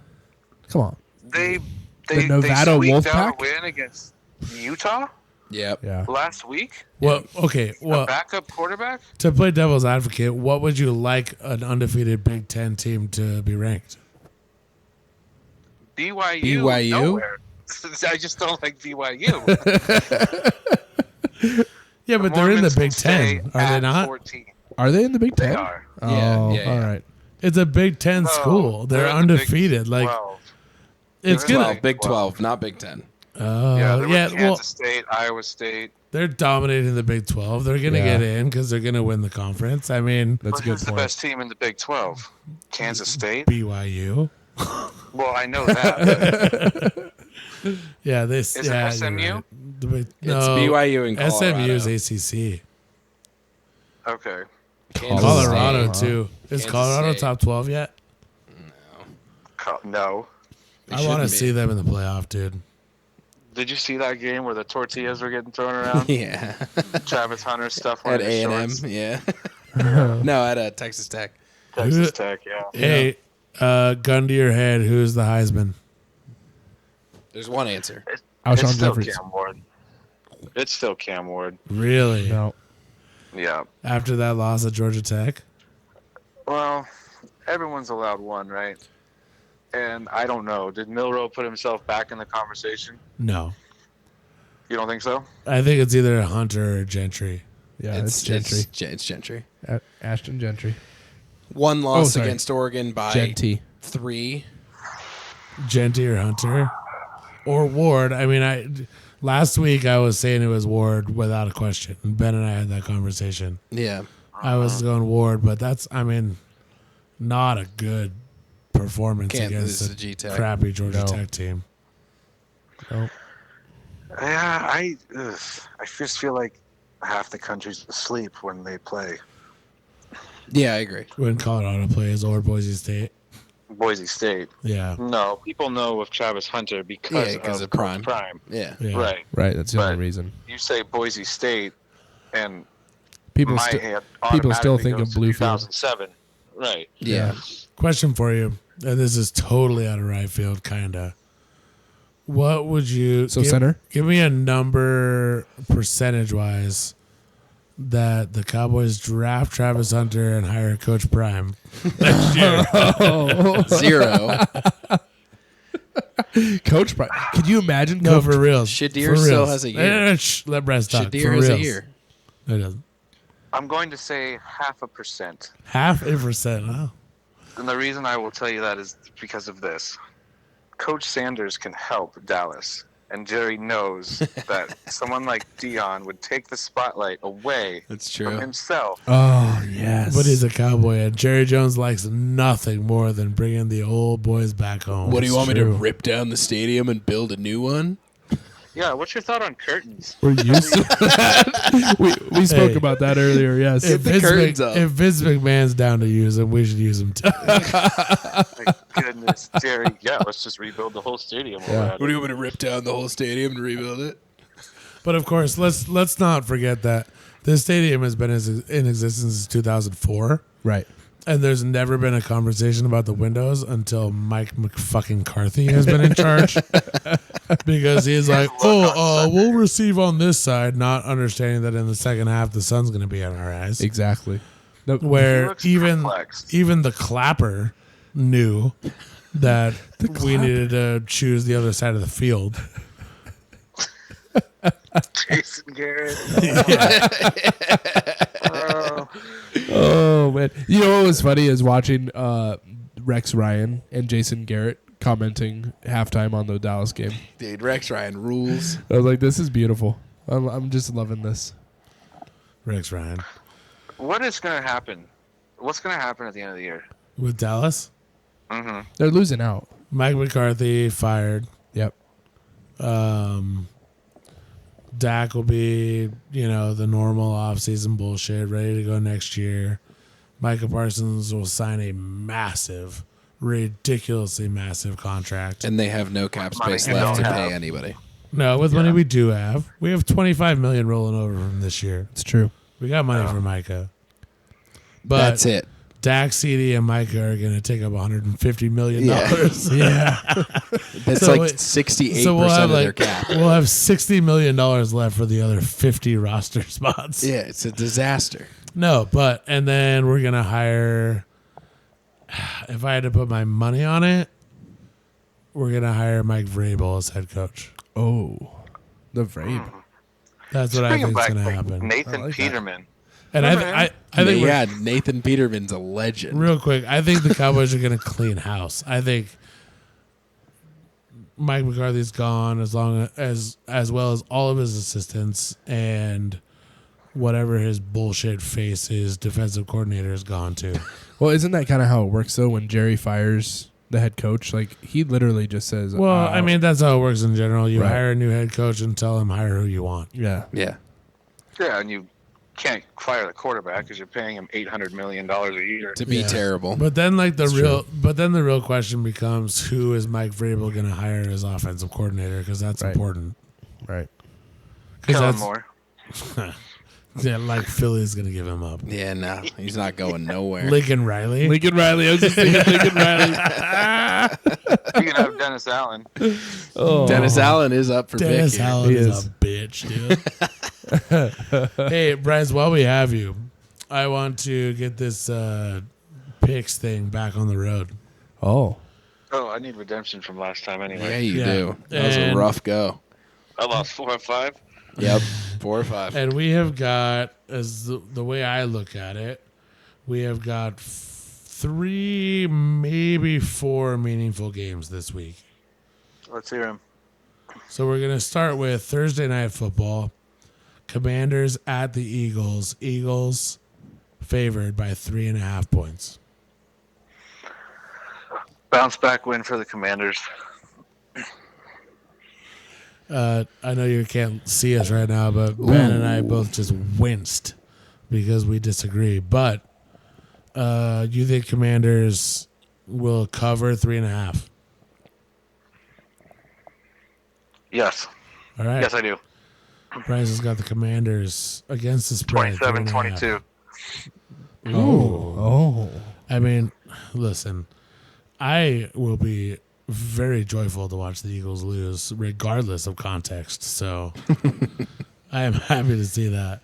Come on. They Nevada squeaked out Wolfpack? a win against Utah Yep. Yeah. last week. Well, okay. A Well, backup quarterback. to play devil's advocate, what would you like an undefeated Big Ten team to be ranked? BYU. BYU? Nowhere. I just don't like BYU. Yeah, but they're in the Mormons Big can stay Ten, are they at not? 14. Are they in the Big They Ten? are. Oh, Yeah. all right. It's a Big Ten No, school. They're in the Big undefeated. Like 12. it's They're in gonna. the Big 12, 12. not Big 10. Oh, Yeah, they're yeah. with Well, Kansas State, Iowa State. they're dominating the Big 12. They're gonna Yeah. get in because they're gonna win the conference. I mean, That's But a good who's the point. best team in the Big 12? Kansas State. BYU. Well, I know that. Yeah, this. Is it yeah, SMU? you're right. The Big, It's no, BYU and Colorado. SMU is ACC. Okay. Kansas Colorado State. too. Is Kansas Colorado State. top 12 yet? No. They I want to shouldn't be. see them in the playoff, dude. Did you see that game where the tortillas were getting thrown around? Yeah. Travis Hunter stuff At wearing his A&M, shorts. yeah. No, at Texas Tech. Texas Tech, yeah. Hey, gun to your head. Who's the Heisman? There's one answer. It's Alshon still Jeffries. Cam Ward. It's still Cam Ward. Really? No. Yeah. After that loss at Georgia Tech? Well, everyone's allowed one, right? And I don't know. Did Milroe put himself back in the conversation? No. You don't think so? I think it's either a Hunter or Gentry. Yeah, it's Gentry. It's Gentry. Ashton Gentry. One loss sorry. against Oregon by Genty. 3. Genty or Hunter. Or Ward. I mean, last week I was saying it was Ward without a question. Ben and I had that conversation. Yeah. I was going Ward, but that's, I mean, not a good performance Can't lose against to a G-Tech. crappy Georgia No. Tech team. No. Yeah, I just feel like half the country's asleep when they play. Yeah, I agree. When Colorado plays or Boise State. Boise State. Yeah. No, people know of Travis Hunter because Yeah, 'cause of Coach Prime. Yeah. Yeah. Right. Right, that's the only But- reason. You say Boise State, and People my still head people still automatically think goes of to Bluefield. 2007. Right. Yeah. Question for you, and this is totally out of right field, kinda. What would you center? Give me a number percentage wise that the Cowboys draft Travis Hunter and hire Coach Prime next year. 0. Coach Prime. Could you imagine No, Coach for real. Shadir For still reals. has a year. Let Bryce talk. Shadir For has a reals. year. No, it doesn't. I'm going to say 0.5%. 0.5%. Wow. And the reason I will tell you that is because of this. Coach Sanders can help Dallas. And Jerry knows that someone like Dion would take the spotlight away That's from true. himself. Oh, yes. But he's a Cowboy, and Jerry Jones likes nothing more than bringing the old boys back home. What do you want me to True. rip down the stadium and build a new one? Yeah, what's your thought on curtains? We're used to that. We spoke Hey. about that earlier, yes. If the Vince, curtains up. if Vince McMahon's down to use him, we should use him too. My goodness. asked Jerry, yeah, let's just rebuild the whole stadium. while we're at What do it. you want me to rip down the whole stadium and rebuild it? But of course, let's not forget that this stadium has been in existence since 2004, Right. and there's never been a conversation about the windows until Mike McFucking-Carthy has been in charge, because he's like, we'll receive on this side, not understanding that in the second half the sun's going to be on our eyes. Exactly. Nope. He Where looks even perplexed. the clapper knew that we needed to choose the other side of the field. Jason Garrett. Oh man! You know what was funny is watching Rex Ryan and Jason Garrett commenting halftime on the Dallas game. Dude, Rex Ryan rules. I was like, "This is beautiful. I'm just loving this." Rex Ryan. What is going to happen? What's going to happen at the end of the year? With Dallas, Mm-hmm. They're losing out. Mike McCarthy fired. Yep. Dak will be, the normal offseason bullshit, ready to go next year. Micah Parsons will sign a massive, ridiculously massive contract. And they have no cap space Money left to don't pay have. anybody. No, with money we do have. We have $25 million rolling over from this year. It's true. We got money for Micah. But That's it. Dak, CD, and Micah are going to take up $150 million. Yeah. Yeah. That's So like it- 68% So we'll have of their cap. we'll have $60 million left for the other 50 roster spots. Yeah, it's a disaster. No, and then we're gonna hire. If I had to put my money on it, we're gonna hire Mike Vrabel as head coach. Oh, the Vrabe. That's what I Bring him think is back, gonna like happen. Nathan I like that. Peterman. And I think we're- yeah, Nathan Peterman's a legend. real quick, I think the Cowboys are gonna clean house. I think Mike McCarthy's gone, as well as all of his assistants and whatever his bullshit face his defensive coordinator is gone to. Well, isn't that kind of how it works though? When Jerry fires the head coach, like he literally just says, Well, I mean, that's how it works in general. You Right. hire a new head coach and tell him hire who you want. yeah, Yeah. Yeah, and you can't fire the quarterback because you're paying him $800 million a year. To be Yeah. terrible. But then, like That's the real question becomes, who is Mike Vrabel going to hire as offensive coordinator? Because that's Right. important. right. Because Kellen that's Moore. yeah, like Philly's going to give him up. Yeah, no, he's not going nowhere. Lincoln Riley. Lincoln Riley. I was just thinking Lincoln Riley. You can have Dennis Allen. Oh. Dennis Allen is up for Dennis pick here. Allen He is is. a bitch, dude. Hey, Bryce, while we have you, I want to get this picks thing back on the road. Oh, Oh, I need redemption from last time anyway. Yeah, you Yeah. do. That was a And- rough go. I lost 4 or 5. Yep, 4 or 5. And we have got, as the way I look at it, we have got 3, maybe 4 meaningful games this week. Let's hear him. So we're going to start with Thursday Night Football. Commanders at the Eagles. Eagles favored by 3.5 points. Bounce back win for the Commanders. I know you can't see us right now, but Ben and I both just winced because we disagree. But you think Commanders will cover 3.5? Yes. All right. Yes, I do. Bryce has got the Commanders against the spread. 27-22. oh. I mean, listen, I will be very joyful to watch the Eagles lose, regardless of context. So I am happy to see that.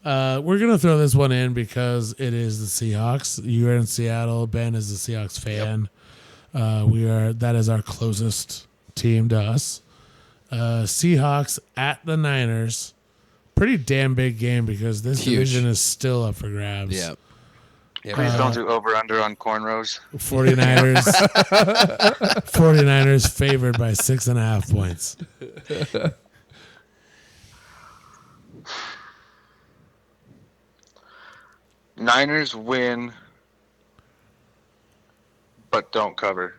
We're going to throw this one in because it is the Seahawks. You are in Seattle. Ben is a Seahawks fan. That is our closest team to us. Seahawks at the Niners. Pretty damn big game because this Huge. division is still up for grabs. Yep. Please don't do over-under on cornrows. 49ers favored by 6.5 points. Niners win, but don't cover.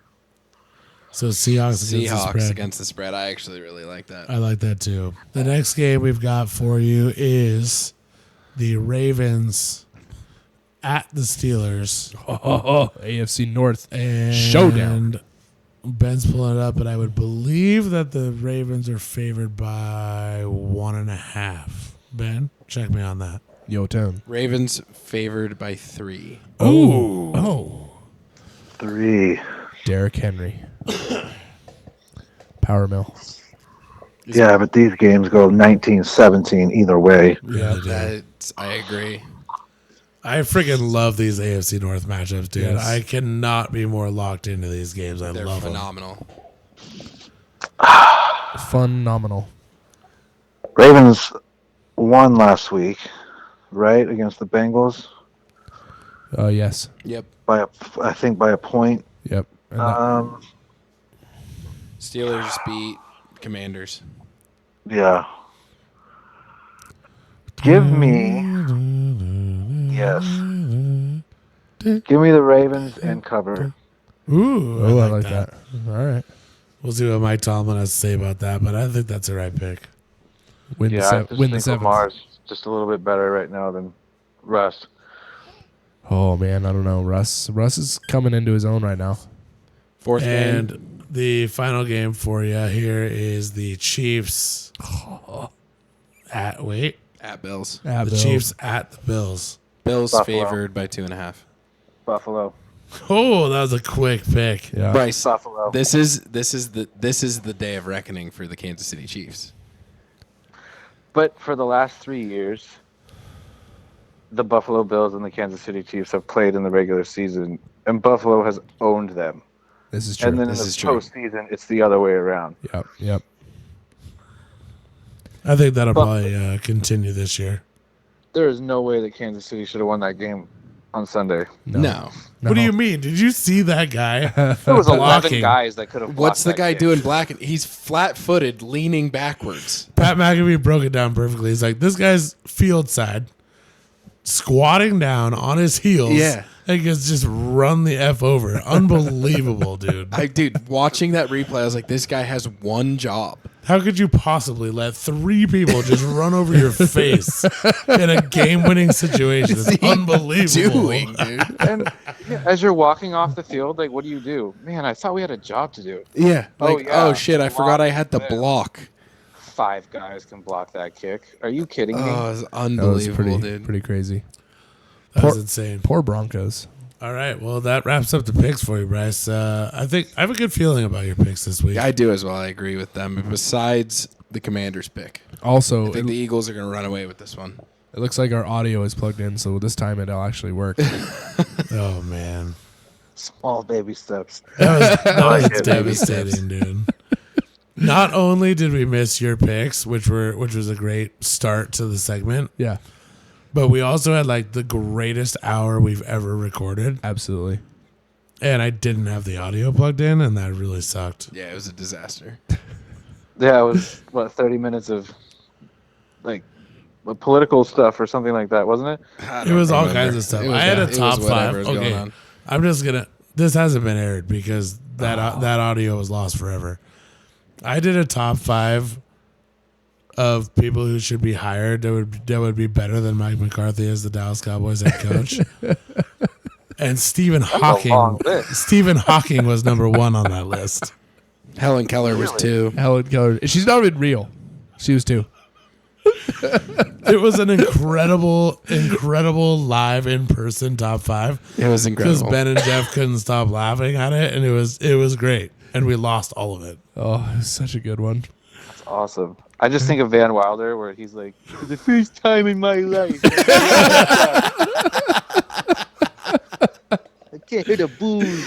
So Seahawks against the Seahawks spread. against the spread. I actually really like that. I like that too. The next game we've got for you is the Ravens at the Steelers. Oh, AFC North And showdown. Ben's pulling it up, but I would believe that the Ravens are favored by 1.5. Ben, check me on that. Yo, Tone. Ravens favored by 3. Oh. 3. Derrick Henry. Power mill. Yeah, but these games go 19-17 either way. Yeah, they do. I agree. I freaking love these AFC North matchups, dude. Yes. I cannot be more locked into these games. I They're love them. phenomenal. Phenomenal. Ravens won last week, right, against the Bengals Yes. Yep. I think by a point. Yep. And that- Steelers beat Commanders. Yeah. Give me the Ravens and cover. Ooh, I like that. All right. We'll see what Mike Tomlin has to say about that, but I think that's the right pick. Win Yeah, I the just win the think seventh. Lamar's just a little bit better right now than Russ. Oh man, I don't know. Russ is coming into his own right now. Fourth game. And the final game for you here is the Chiefs at Bills. the Chiefs at the Bills. Bills Buffalo. favored by 2.5. Buffalo. Oh, that was a quick pick. Yeah. Bryce, Buffalo. this is the day of reckoning for the Kansas City Chiefs. But for the last 3 years, the Buffalo Bills and the Kansas City Chiefs have played in the regular season, and Buffalo has owned them. This is true. And then This in is the true. postseason, it's the other way around. Yep. I think that'll probably continue this year. There is no way that Kansas City should have won that game on Sunday. No. What do you mean? Did you see that guy? There was 11 Blocking. guys that could have blocked What's the that guy game. doing black? He's flat-footed, leaning backwards. Pat McAfee broke it down perfectly. He's like, this guy's field side, squatting down on his heels. Yeah. And gets just run the F over. Unbelievable, dude. Dude, watching that replay, I was like, this guy has one job. How could you possibly let 3 people just run over your face in a game-winning situation? It's unbelievable. Doing, dude. And as you're walking off the field, like, what do? Man, I thought we had a job to do. Yeah. Oh, Like, yeah. oh shit, I forgot I had to Block. block. 5 guys can block that kick. Are you kidding me? Oh, it's That was unbelievable, dude. pretty crazy. That was Poor- insane. Poor Broncos. All right, well, that wraps up the picks for you, Bryce. I think I have a good feeling about your picks this week. Yeah, I do as well. I agree with them. Besides the Commanders pick, Also, I think it, the Eagles are going to run away with this one. it looks like our audio is plugged in, so this time it'll actually work. Oh, man. Small baby steps. That was like it. devastating, dude. Not only did we miss your picks, which was a great start to the segment, Yeah, but we also had like the greatest hour we've ever recorded, absolutely. and I didn't have the audio plugged in, and that really sucked. Yeah, it was a disaster. Yeah, it was, 30 minutes of, like, political stuff or something like that, wasn't it? It was all kinds of stuff. I had a top 5. whatever was going Okay, on. I'm just gonna. This hasn't been aired because that audio was lost forever. I did a top 5 of people who should be hired that would be better than Mike McCarthy as the Dallas Cowboys head coach. And Stephen long Hawking. list. Stephen Hawking was number 1 on that list. Helen Keller was 2. Helen Keller. She's not even real. She was 2. It was an incredible live in person top 5 It was because incredible. Ben and Jeff couldn't stop laughing at it, and it was great, and we lost all of it. Oh, it's such a good one. That's awesome. I just think of Van Wilder where he's like, for the first time in my life. I can't hear the booze.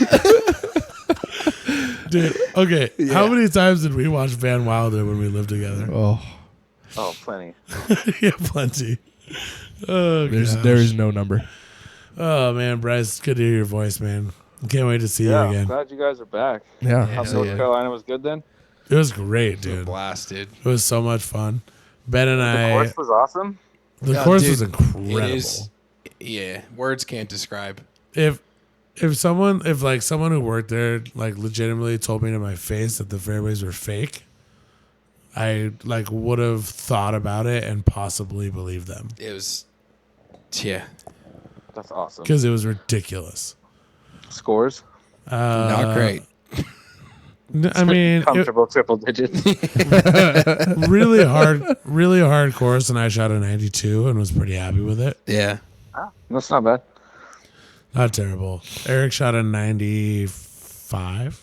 Dude, okay, how many times did we watch Van Wilder when we lived together? Oh, Oh, plenty. Yeah, plenty. Oh, there gosh. is no number. Oh man, Bryce, good to hear your voice, man. Can't wait to see you Yeah, I'm again. glad you guys are back. Yeah. North Carolina was good then? It was great, dude. Blast, dude. It was so much fun. Ben and The I, course was awesome. the Yeah, course dude, was incredible. It is. Yeah, words can't describe. If someone who worked there like legitimately told me to my face that the fairways were fake, I like would have thought about it and possibly believed them It was. Yeah, That's awesome. because it was ridiculous. Scores? not great. I mean, comfortable triple digits. really hard course, and I shot a 92 and was pretty happy with it. Yeah. That's not bad. Not terrible. Eric shot a 95.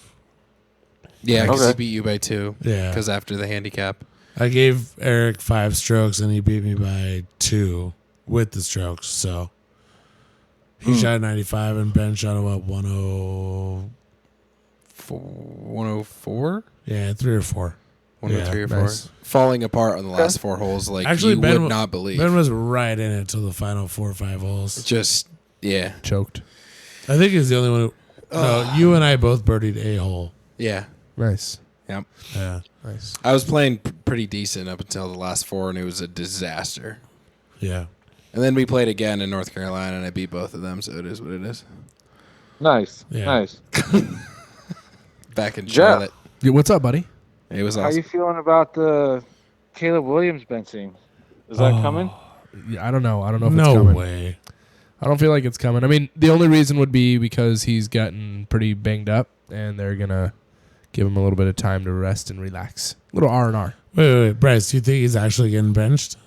Yeah, because Okay. he beat you by 2. Yeah. Because after the handicap. I gave Eric 5 strokes, and he beat me by 2 with the strokes. So he shot a 95, and Ben shot a what, 104? Yeah, 3 or 4. 103 or 4. nice. Falling apart on the last 4 holes like Actually, you Ben would not believe. Ben was right in it till the final 4 or 5 holes. Just, yeah. Choked. I think he's the only one who. No, you and I both birdied a hole. Yeah. Nice. Yep. Yeah. Nice. I was playing pretty decent up until the last 4, and it was a disaster. Yeah. And then we played again in North Carolina, and I beat both of them, so it is what it is. Nice. Yeah. Nice. Back in Jeff. Charlotte. Yeah, what's up, buddy? It was How awesome. you feeling about the Caleb Williams benching? Is that coming? Yeah, I don't know. I don't know if it's No coming. way. I don't feel like it's coming. I mean, the only reason would be because he's gotten pretty banged up, and they're gonna give him a little bit of time to rest and relax. A little R&R. Wait, Bryce, do you think he's actually getting benched?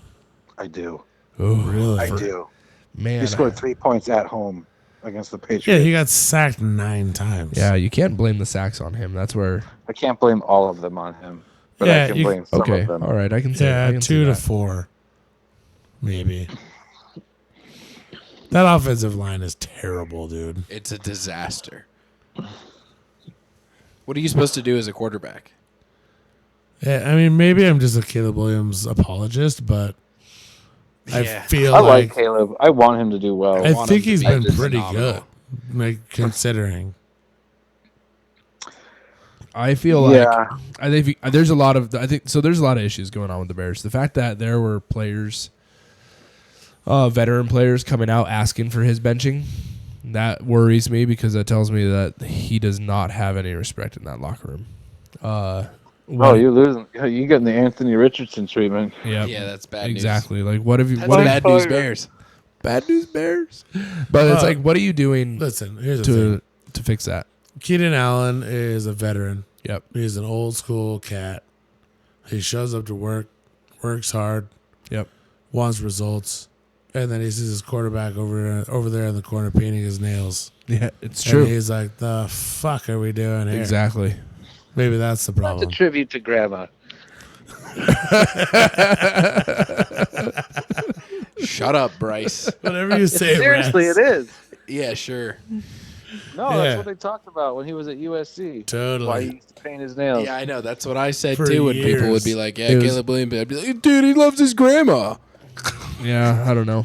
I do. Oh, really? I do. Man, He scored 3 points at home against the Yeah, Patriots. he got sacked 9 times. yeah, you can't blame the sacks on him. That's where. I can't blame all of them on him, but Yeah, I can you- blame some Okay, of them. all right, I can say. I Yeah, can see 2 to that. 4. Maybe. That offensive line is terrible, dude. It's a disaster. What are you supposed to do as a quarterback? Yeah, I mean, maybe I'm just a Caleb Williams apologist, but I Yeah. feel I like like Caleb. I want him to do well. I want think him to he's be been just pretty phenomenal. good, like considering. I feel like Yeah. I think there's a lot of there's a lot of issues going on with the Bears. The fact that there were players, veteran players coming out asking for his benching, that worries me because that tells me that he does not have any respect in that locker room. Oh, you're losing. You getting the Anthony Richardson treatment. yeah, Yeah, that's bad news. exactly. Like what have you? That's What bad have- news Bears. bad news Bears? But it's Uh, like, what are you doing Listen, here's the thing. to fix that? Keenan Allen is a veteran. Yep. He's an old school cat. He shows up to work, works hard, Yep. wants results, and then he sees his quarterback over there in the corner painting his nails. Yeah, it's And true. he's like, "The fuck are we doing here?" Exactly. Maybe that's the That's a problem. tribute to Grandma. Shut up, Bryce. Whatever you say, Seriously, Rex. it is. Yeah, sure. No, Yeah. that's what they talked about when he was at USC. Totally. Why he used to paint his nails. Yeah, I know. That's what I said For too. When people would years. be like, "Yeah, It was- Caleb Williams," I'd be like, "Dude, he loves his grandma." Yeah, I don't know.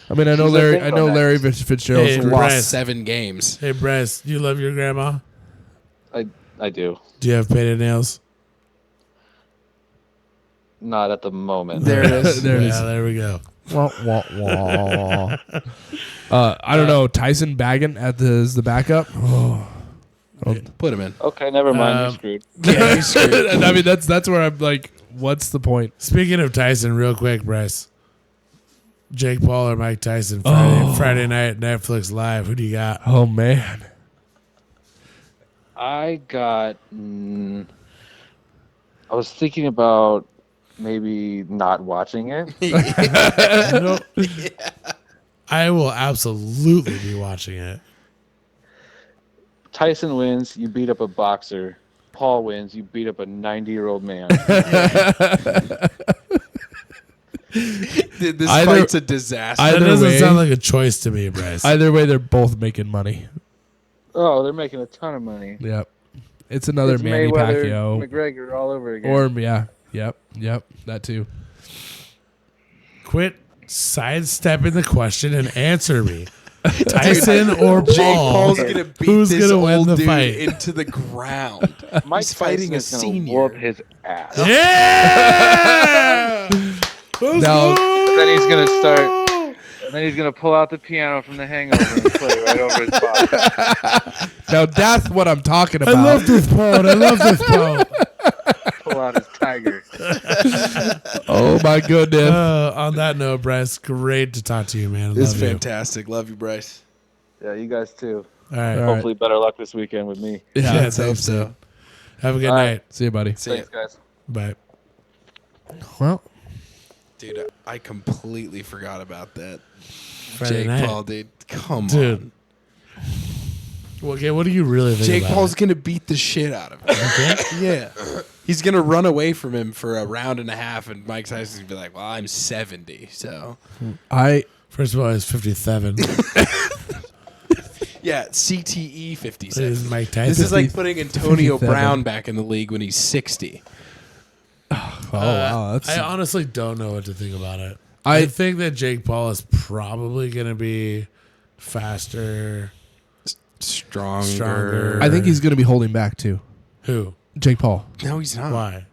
I mean, I know She's a Larry. I bingo know next. Larry Fitzgerald. Hey, Lost Bryce. 7 games. Hey, Bryce, you love your grandma? I do. Do you have painted nails? Not at the moment. There it is. There it Yeah, is. there we go. Wah, wah, wah. I don't know. Tyson Baggett as the backup. Oh. Put him in. Okay, never mind. You're Um, screwed. Yeah, he's screwed. And I mean, that's where I'm like, what's the point? Speaking of Tyson, real quick, Bryce. Jake Paul or Mike Tyson Friday night Netflix live. Who do you got? Oh man, I got. I was thinking about maybe not watching it. No. I will absolutely be watching it. Tyson wins, you beat up a boxer. Paul wins, you beat up a 90-year-old man. This Either- fight's a disaster. That Either doesn't way- sound like a choice to me, Bryce. either way, they're both making money. Oh, they're making a ton of money. Yep, it's another It's Manny Mayweather, Pacquiao, McGregor all over again. or yep, that too. Quit sidestepping the question and answer me. Tyson or Paul? Jake Paul's gonna beat Who's this gonna win old the dude fight? into the ground. Mike He's fighting Tyson a is gonna senior. whoop his ass. Yeah! Let's Now- go! Then he's gonna start. And then he's gonna pull out the piano from The Hangover and play right over his body. Now that's what I'm talking I about. love this part. I love this part. Pull out his tiger. Oh my goodness. On that note, Bryce, great to talk to you, man. I This is love you. fantastic. Love you, Bryce. Yeah, you guys too. All right. All right. Hopefully, better luck this weekend with me. Yeah, let's hope thanks, so. dude. Have a good All right. night. See you, buddy. See ya. Thanks, guys. Bye. Well, Dude, I completely forgot about that. Friday Jake night. Paul, dude. Come Dude. on. Well, okay, what do you really think Jake about Paul's it? going to beat the shit out of him. Yeah. He's going to run away from him for a round and a half, and Mike Tyson's going to be like, well, I'm 70, so. First of all, he's 57. Yeah, CTE 57. This is Mike Tyson. This is like putting Antonio 57. Brown back in the league when he's 60. wow. That's, I honestly don't know what to think about it. I- I think that Jake Paul is probably going to be faster. Stronger. I think he's going to be holding back too. Who? Jake Paul. No, he's not. Why?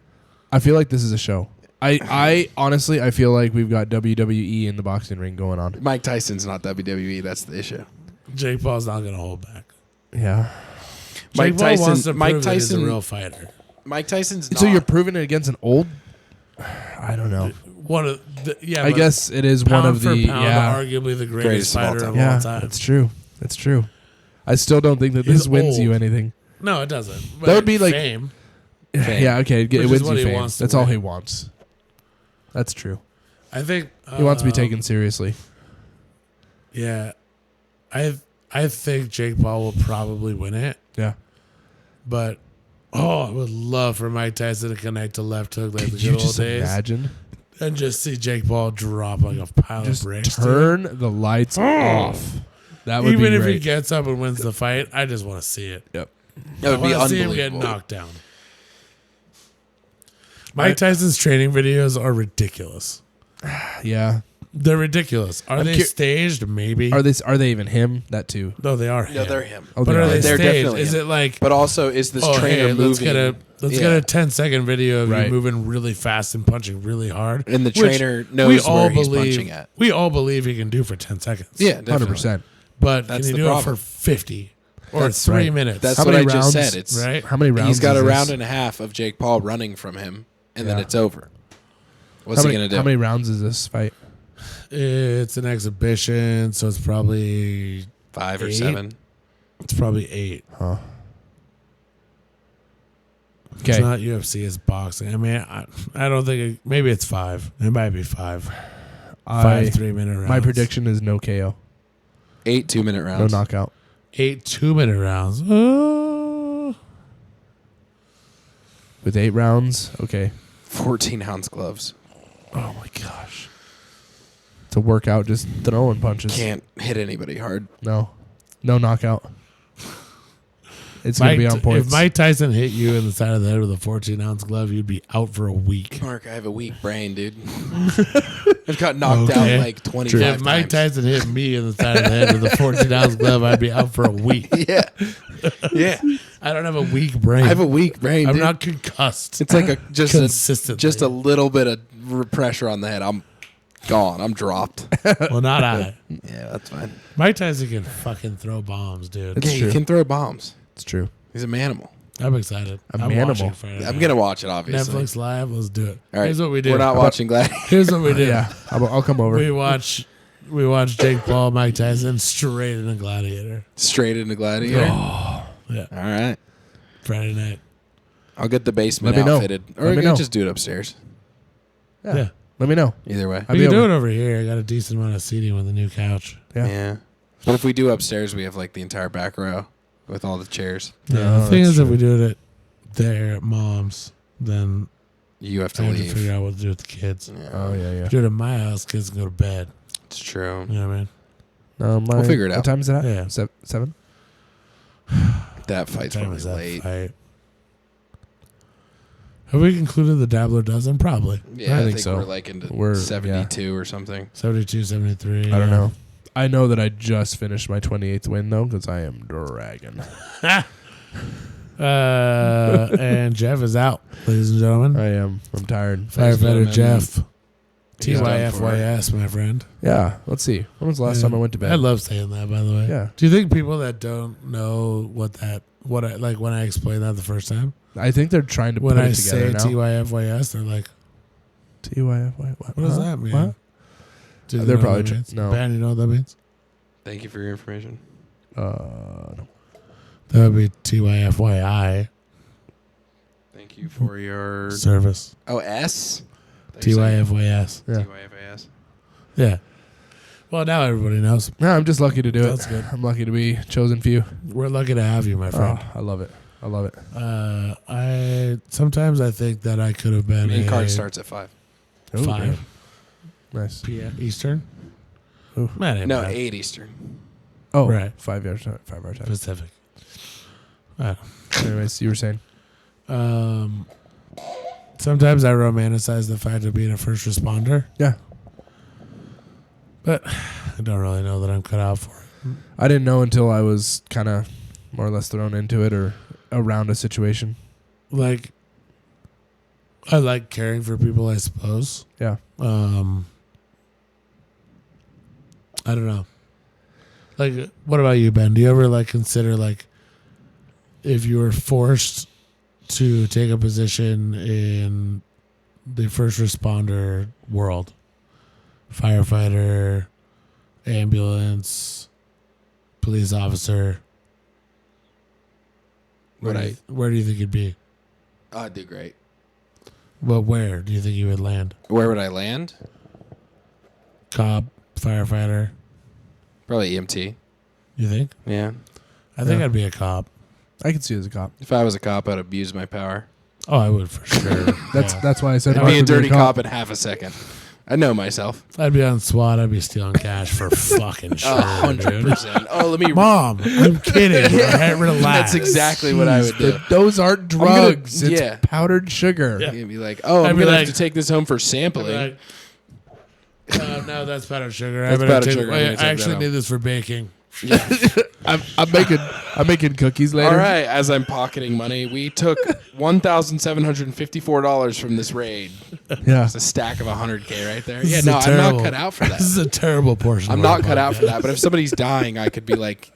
I feel like this is a show. I honestly, I feel like we've got WWE in the boxing ring going on. Mike Tyson's not WWE. That's the issue. Jake Paul's not going to hold back. Yeah. Mike Jake Paul wants Tyson. to Mike prove that he's Tyson. a real fighter. Mike Tyson's not. So you're proving it against an old? I don't know. One of the, yeah, I but guess it is pound one of for the pound, arguably the greatest Greatest of all fighter time. of yeah. all time. That's true. That's true. I still don't think that He's this wins you old. anything. No, it doesn't. But That would be like- fame. Fame. Yeah. Okay. It Which is wins what you he fame. wants to That's all win. he wants. That's true. I think He wants to be taken seriously. Yeah, I think Jake Paul will probably win it, Yeah. but I would love for Mike Tyson to connect a left hook like Could the you good old just days, imagine? and just see Jake Paul drop like a pile Just of bricks. dude. turn the lights off. That would Even be if he great. gets up and wins the fight, I just want to see it. Yep. That would I be want to see him get unbelievable. knocked down. Mike Tyson's training videos are ridiculous. Yeah. They're ridiculous. Are they staged? Maybe. Are they even him? That too. No, they are. No, him. they're him. Oh, But they are are. they They're staged? definitely Is him. it like? But also, is this trainer hey, let's moving? get a 10-second video of Right. you moving really fast and punching really hard. And the which trainer knows where he's punching at. We all believe he can do for 10 seconds. Yeah, definitely. 100%. But That's can the you do problem. it for 50 or That's 3 right. minutes? That's How what I many just rounds? said. It's right. How many rounds? He's got is a this? round and a half of Jake Paul running from him, and then Yeah. it's over. What's How he many, gonna do? How many rounds is this fight? It's an exhibition, so it's probably 5 or 8? 7? It's probably 8. Huh. It's Okay. not UFC, it's boxing. I mean, I don't think maybe it's 5. It might be 5. 5 3-minute rounds. My prediction is no KO, 8 2-minute no rounds. knockout. 8 2-minute rounds. With 8 rounds, okay. 14-ounce gloves. Oh my gosh. It's a workout, just throwing punches. Can't hit anybody hard. No knockout. It's gonna be on points. If Mike Tyson hit you in the side of the head with a 14-ounce glove, you'd be out for a week. Mark, I have a weak brain, dude. I've got knocked Okay. out like 25 If Mike times. Tyson hit me in the side of the head with a 14-ounce glove, I'd be out for a week. Yeah. Yeah. I don't have a weak brain. I have a weak brain, I'm dude. not concussed. It's like consistently. just a little bit of pressure on the head. I'm gone. I'm dropped. Well, not I. Yeah, that's fine. Mike Tyson can fucking throw bombs, dude. It's Okay, true. he can throw bombs. It's true. He's a manimal. I'm excited. A I'm manimal. watching Friday I'm night. gonna watch it, obviously. Netflix Live. Let's do it. All right. Here's what we do. We're not watching Gladiator. Here's what we do. Yeah, I'll come over. We watch Jake Paul, Mike Tyson straight into Gladiator. Straight into Gladiator. Yeah, All right. Friday night. I'll get the basement Let me know. outfitted. Or Let we me can know. just do it upstairs. Yeah. Let me know. Either way. I'll We be can do over. it over here. I got a decent amount of seating with a new couch. Yeah. Yeah. But if we do upstairs, we have like the entire back row with all the chairs. Yeah. Oh, The thing that's is, if true. we do it there at mom's, then You have I to have to figure leave. out what to do with the kids. Yeah. Oh yeah, yeah. If you do it at my house, kids can go to bed. It's true. You know what I mean? We'll figure it out. What time is it at? Yeah. 7? That fight's Time probably is that late. fight? Have we concluded the Dabbler dozen? Probably. Yeah, I think think so. we're like into We're- 72 or something. 72, 73. I don't know. I know that I just finished my 28th win though, because I am dragging. And Jeff is out, ladies and gentlemen. I am. I'm tired. Firefighter man. Jeff. He's done for TYFYS, my friend. Yeah. Let's see. When was the last time I went to bed? I love saying that, by the way. Yeah. Do you think people that don't know when I explained that the first time, I think they're trying to when put I it together say now. TYFYS, they're like, TYFY. what does that mean? What? Do you They're know probably what that tr- means? no. Ben, you know what that means? Thank you for your information. No. That would be TYFYI. Thank you for your service. S. TYFYS. Yeah. TYFAS. Yeah. Well, now everybody knows. No, I'm just lucky to do That's it. good. I'm lucky to be chosen few. We're lucky to have you, my friend. Oh, I love it. I love it. I sometimes I think that I could have been Main a card starts at 5. Ooh, 5 damn. Nice. p.m. Eastern. Ooh. That ain't No, bad. 8 Eastern. Oh, Right. 5 hours. 5 hours. Time. Pacific. Anyways, you were saying. Sometimes I romanticize the fact of being a first responder, Yeah. but I don't really know that I'm cut out for it. I didn't know until I was kind of more or less thrown into it or around a situation. Like, I like caring for people, I suppose. Yeah. I don't know. Like, what about you, Ben? Do you ever like consider like if you were forced to take a position in the first responder world, firefighter, ambulance, police officer, where do you think you'd be? I'd do great. Well, where do you think you would land? Where would I land? Cop, firefighter. Probably EMT. You think? Yeah. I think Yeah. I'd be a cop. I could see you as a cop. If I was a cop, I'd abuse my power. Oh, I would for sure. That's why I said I'd Mark be a would dirty cop in half a second. I know myself. I'd be on SWAT. I'd be stealing cash for fucking sure, dude. 100%. Oh, let me. Mom, I'm kidding. Right? Relax. That's exactly what I would do. Those aren't gonna- drugs. It's yeah. powdered sugar. Yeah. You'd be like, oh, I'd I'm be going to like- have to take this home for I'd be sampling. like, no, that's powdered sugar. That's I better powdered take- sugar. I'm I gonna take actually that need this for baking. I'm making cookies later. All right, as I'm pocketing money, we took $1,754 from this raid. Yeah. It's a stack of 100K right there. This Yeah, is no, a I'm terrible- not cut out for This is that. a terrible portion. I'm of our not cut out for podcast. that. But if somebody's dying, I could be like,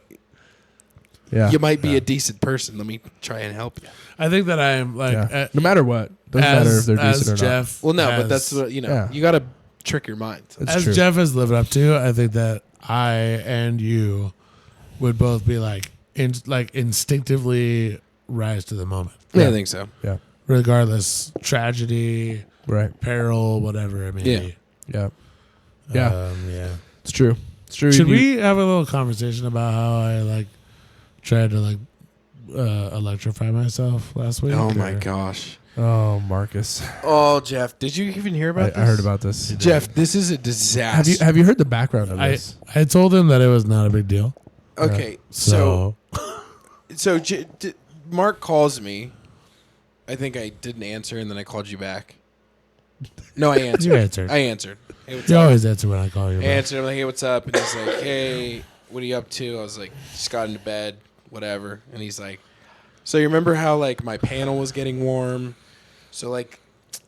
Yeah. you might be a decent person. Let me try and help you. I think that I am like, Yeah. No matter what. Doesn't matter if they're as decent or Jeff. Well, no, but has- that's what, Yeah. you got to trick your mind. not. That's as true. Jeff has lived up to. I think that I and you would both be like, instinctively rise to the moment, Yeah, I think so. Yeah. regardless tragedy, Right. peril, whatever it may Yeah. be. Yeah. Yeah. Yeah. It's true. It's true. Should You- we have a little conversation about how I like tried to like electrify myself last week? Oh, my or- gosh. Oh, Marcus. Oh, Jeff, did you even hear about this? I heard about this. Jeff, this is a disaster. Have you heard the background of this? I told him that it was not a big deal. Okay, So, so Mark calls me. I think I didn't answer, and then I called you back. No, I answered. you answered. I answered. Hey, what's You up? always answer when I call you. I bro. answered. I'm like, hey, what's up? And he's like, hey, what are you up to? I was like, just got into bed, whatever. And he's like, so you remember how like my panel was getting warm? So like,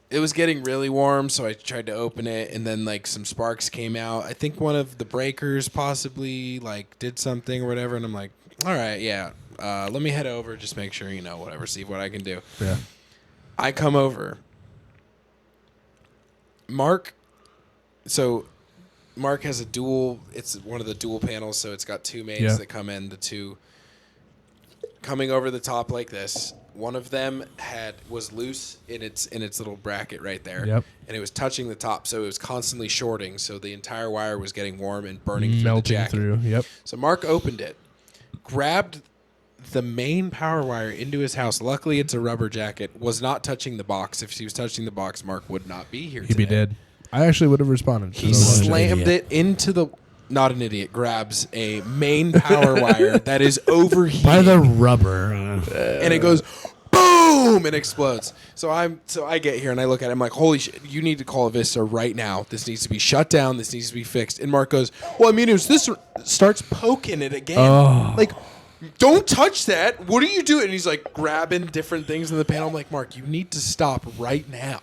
it was getting really warm, so I tried to open it, and then like some sparks came out. I think one of the breakers possibly like did something or whatever. And I'm like, all right, yeah. Let me head over, just make sure, whatever, see what I can do. Yeah. I come over. Mark has a dual, it's one of the dual panels, so it's got two mains Yeah. that come in, the two coming over the top like this. One of them was loose in its little bracket right there. Yep. And it was touching the top, so it was constantly shorting, so the entire wire was getting warm and burning through the Melting jacket. through. Yep. So Mark opened it, grabbed the main power wire into his house. Luckily, it's a rubber jacket. Was not touching the box. If he was touching the box, Mark would not be here He'd be today. dead. I actually would have responded. to He the logic. slammed idiot. it into the... Not an idiot. Grabs a main power wire that is overheating. By the rubber. And it goes... Boom! And explodes. So I get here and I look at it. I'm like, holy shit, you need to call Vista right now. This needs to be shut down. This needs to be fixed. And Mark goes, well, I mean, it was this. Starts poking it again. Oh. Like, don't touch that. What are you doing? And he's like grabbing different things in the panel. I'm like, Mark, you need to stop right now.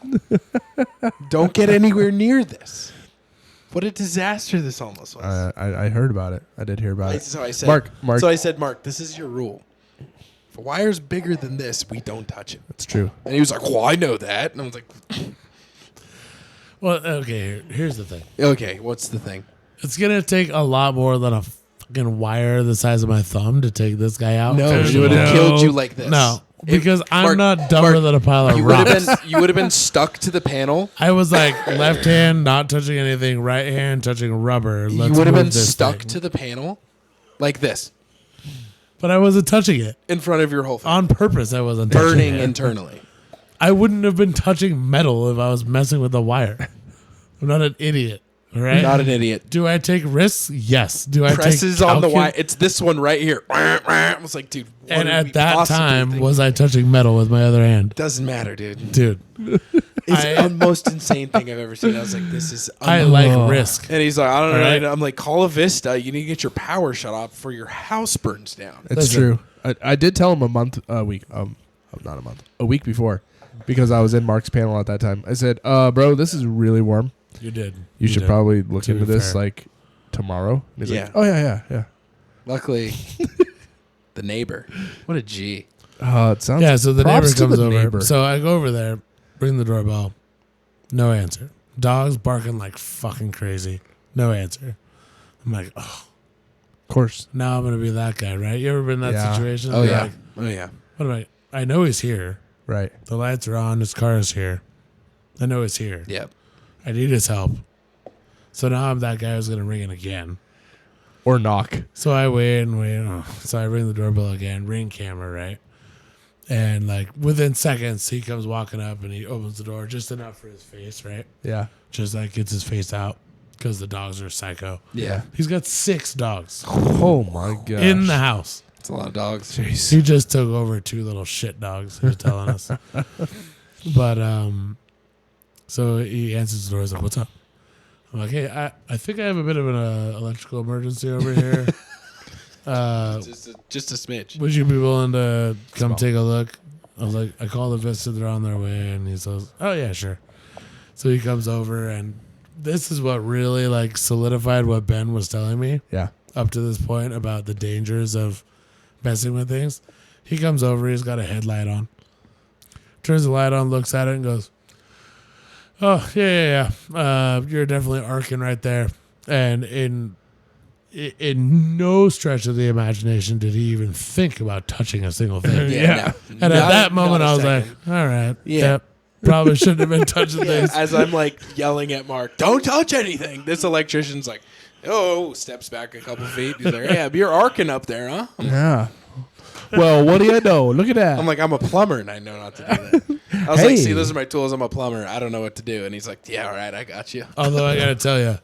Don't get anywhere near this. What a disaster this almost was. I heard about it. I did hear about it. So I said, Mark. So I said, Mark, this is your rule. If a wire's bigger than this, we don't touch it. That's true. And he was like, well, I know that. And I was like, Well, okay, here's the thing. okay, what's the thing? It's going to take a lot more than a fucking wire the size of my thumb to take this guy out. No, First it of would have all. killed you like this. No. because I'm Mark- not dumber Mark, than a pile of You would rocks. have been stuck to the panel. I was like left hand not touching anything, right hand touching rubber. You Let's would have move been this stuck thing. to the panel like this But I wasn't touching it in front of your whole thing, on purpose. I wasn't touching burning it. internally. I wouldn't have been touching metal if I was messing with the wire. I'm not an idiot. All right. Not an idiot. Do I take risks? Yes. Do I Presses take on the calcu- wire. It's this one right here. I was like, dude. What And are we at that possibly time, thinking? was I touching metal with my other hand? Doesn't matter, dude. Dude, It's I- the most insane thing I've ever seen. I was like, this is. I like risk. And he's like, I don't know. All right. I'm like, call a Vista. You need to get your power shut off before your house burns down. It's Listen. true. I did tell him a week before, because I was in Mark's panel at that time. I said, bro, this is really warm. You did. You should did. probably look To be into this fair. like tomorrow. And he's Yeah. like, oh yeah. Luckily, the neighbor. What a G. It sounds. Yeah, so the neighbor props to comes the over. neighbor. So I go over there, ring the doorbell. No answer. Dogs barking like fucking crazy. No answer. I'm like, oh, Of course. now I'm going to be that guy, right? You ever been in that Yeah. situation? Oh You're yeah. like, Oh yeah. what am I know he's here. Right. The lights are on. His car is here. I know he's here. Yep. I need his help. So now I'm that guy who's going to ring it again. Or knock. So I wait and wait. Oh. So I ring the doorbell again, ring camera, right? And like within seconds, he comes walking up and he opens the door just enough for his face, right? Yeah. Just like gets his face out because the dogs are psycho. Yeah. He's got 6 dogs Oh my god. in the house. It's a lot of dogs. He just took over 2 little shit dogs. He was telling us. But so he answers the door. He's like, "What's up?" I'm like, "Hey, I think I have a bit of an electrical emergency over here. Just a smidge. Would you be willing to come take a look?" I was like, I called the Vista, they're on their way, and he says, "Oh yeah, sure." So he comes over, and this is what really like solidified what Ben was telling me Yeah. up to this point about the dangers of messing with things. He comes over, he's got a headlight on, turns the light on, looks at it, and goes, "Oh yeah. You're definitely arcing right there." And in no stretch of the imagination did he even think about touching a single thing. Yeah. And at that moment, I was like, all right. Yeah. Yep. Probably shouldn't have been touching things. As I'm like yelling at Mark, don't touch anything. This electrician's like, oh, steps back a couple feet. He's like, yeah, you're arcing up there, huh? Yeah. Well, what do you know? Look at that. I'm like, I'm a plumber and I know not to do that. I was like, see, those are my tools. I'm a plumber. I don't know what to do. And he's like, yeah, all right, I got you. Although I got to tell you,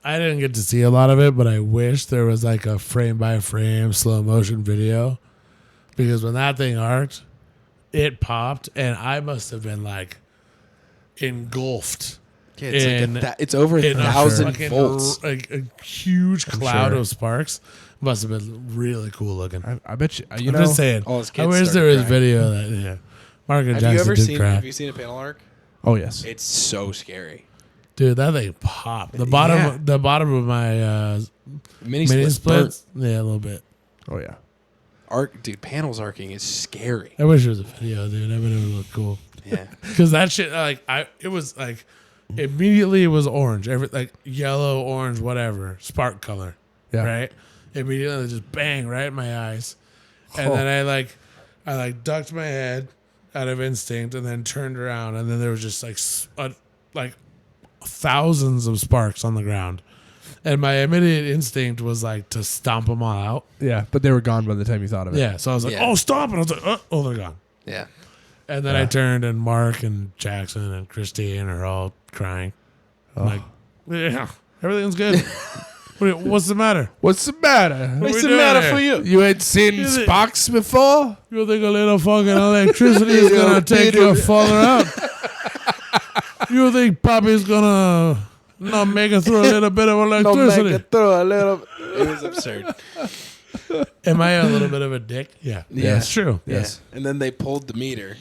I didn't get to see a lot of it, but I wish there was like a frame by frame slow motion video, because when that thing arced, it popped and I must have been like engulfed. Yeah, it's, in- it's over in a 1,000 fucking volts. like a huge cloud sure. of sparks. Must have been really cool looking. I bet you. You I'm know. just saying. all his I kids wish there started was crying. video that yeah. Mark and Have Jackson you ever did seen? cry. Have you seen a panel arc? Oh yes. It's so scary. Dude, that thing popped. The bottom, Yeah. the bottom of my Mini mini splits. burnt. splits. Yeah, a little bit. Oh yeah. Arc, dude. Panels arcing is scary. I wish there was a video, dude. I bet it would look cool. Yeah. Because that shit, it was like, immediately it was orange, like yellow, orange, whatever, spark color, Yeah. right? Immediately, just bang right in my eyes, and Oh. then I ducked my head out of instinct, and then turned around, and then there was just like thousands of sparks on the ground, and my immediate instinct was like to stomp them all out. Yeah, but they were gone by the time you thought of it. Yeah, so I was like, Yeah. "Oh, stop!" And I was like, "Oh, they're gone." Yeah. And then I turned, and Mark and Jackson and Christine are all crying. I'm like, yeah, everything's good. What's the matter? What's the matter? What's we the doing matter here? for you? You ain't seen Is it- Spox before? You think a little fucking electricity is gonna take your father out? You think Poppy's gonna not make it through a little bit of electricity? through a little. It was absurd. Am I a little bit of a dick? Yeah. Yeah. It's true. Yes. Yeah. And then they pulled the meter,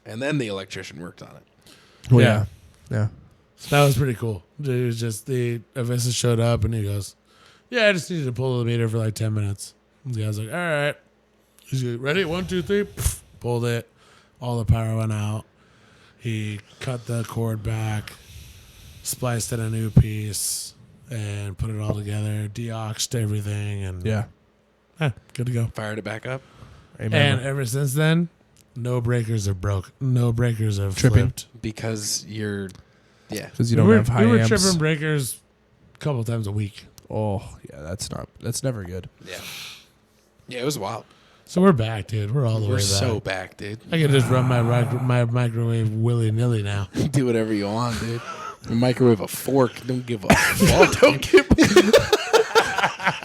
and then the electrician worked on it. Well, Yeah. Yeah. That was pretty cool. It was just the Avista showed up and he goes, "Yeah, I just needed to pull the meter for like 10 minutes." And the guy's like, "All right." He's like, "Ready? 1, 2, 3." Pff, pulled it. All the power went out. He cut the cord back, spliced in a new piece, and put it all together. Deoxed everything, and Yeah. good to go. Fired it back up. Amen. And ever since then, no breakers have broke. No breakers have Tripping. flipped. Because you're, yeah. Because you don't have high we were amps. tripping breakers a couple times a week. Oh yeah, that's never good. Yeah. Yeah, it was wild. So we're back, dude. We're all the way We're back. so back, dude. I can just run my microwave willy nilly now. Do whatever you want, dude. You microwave a fork. Don't give a fuck. Don't give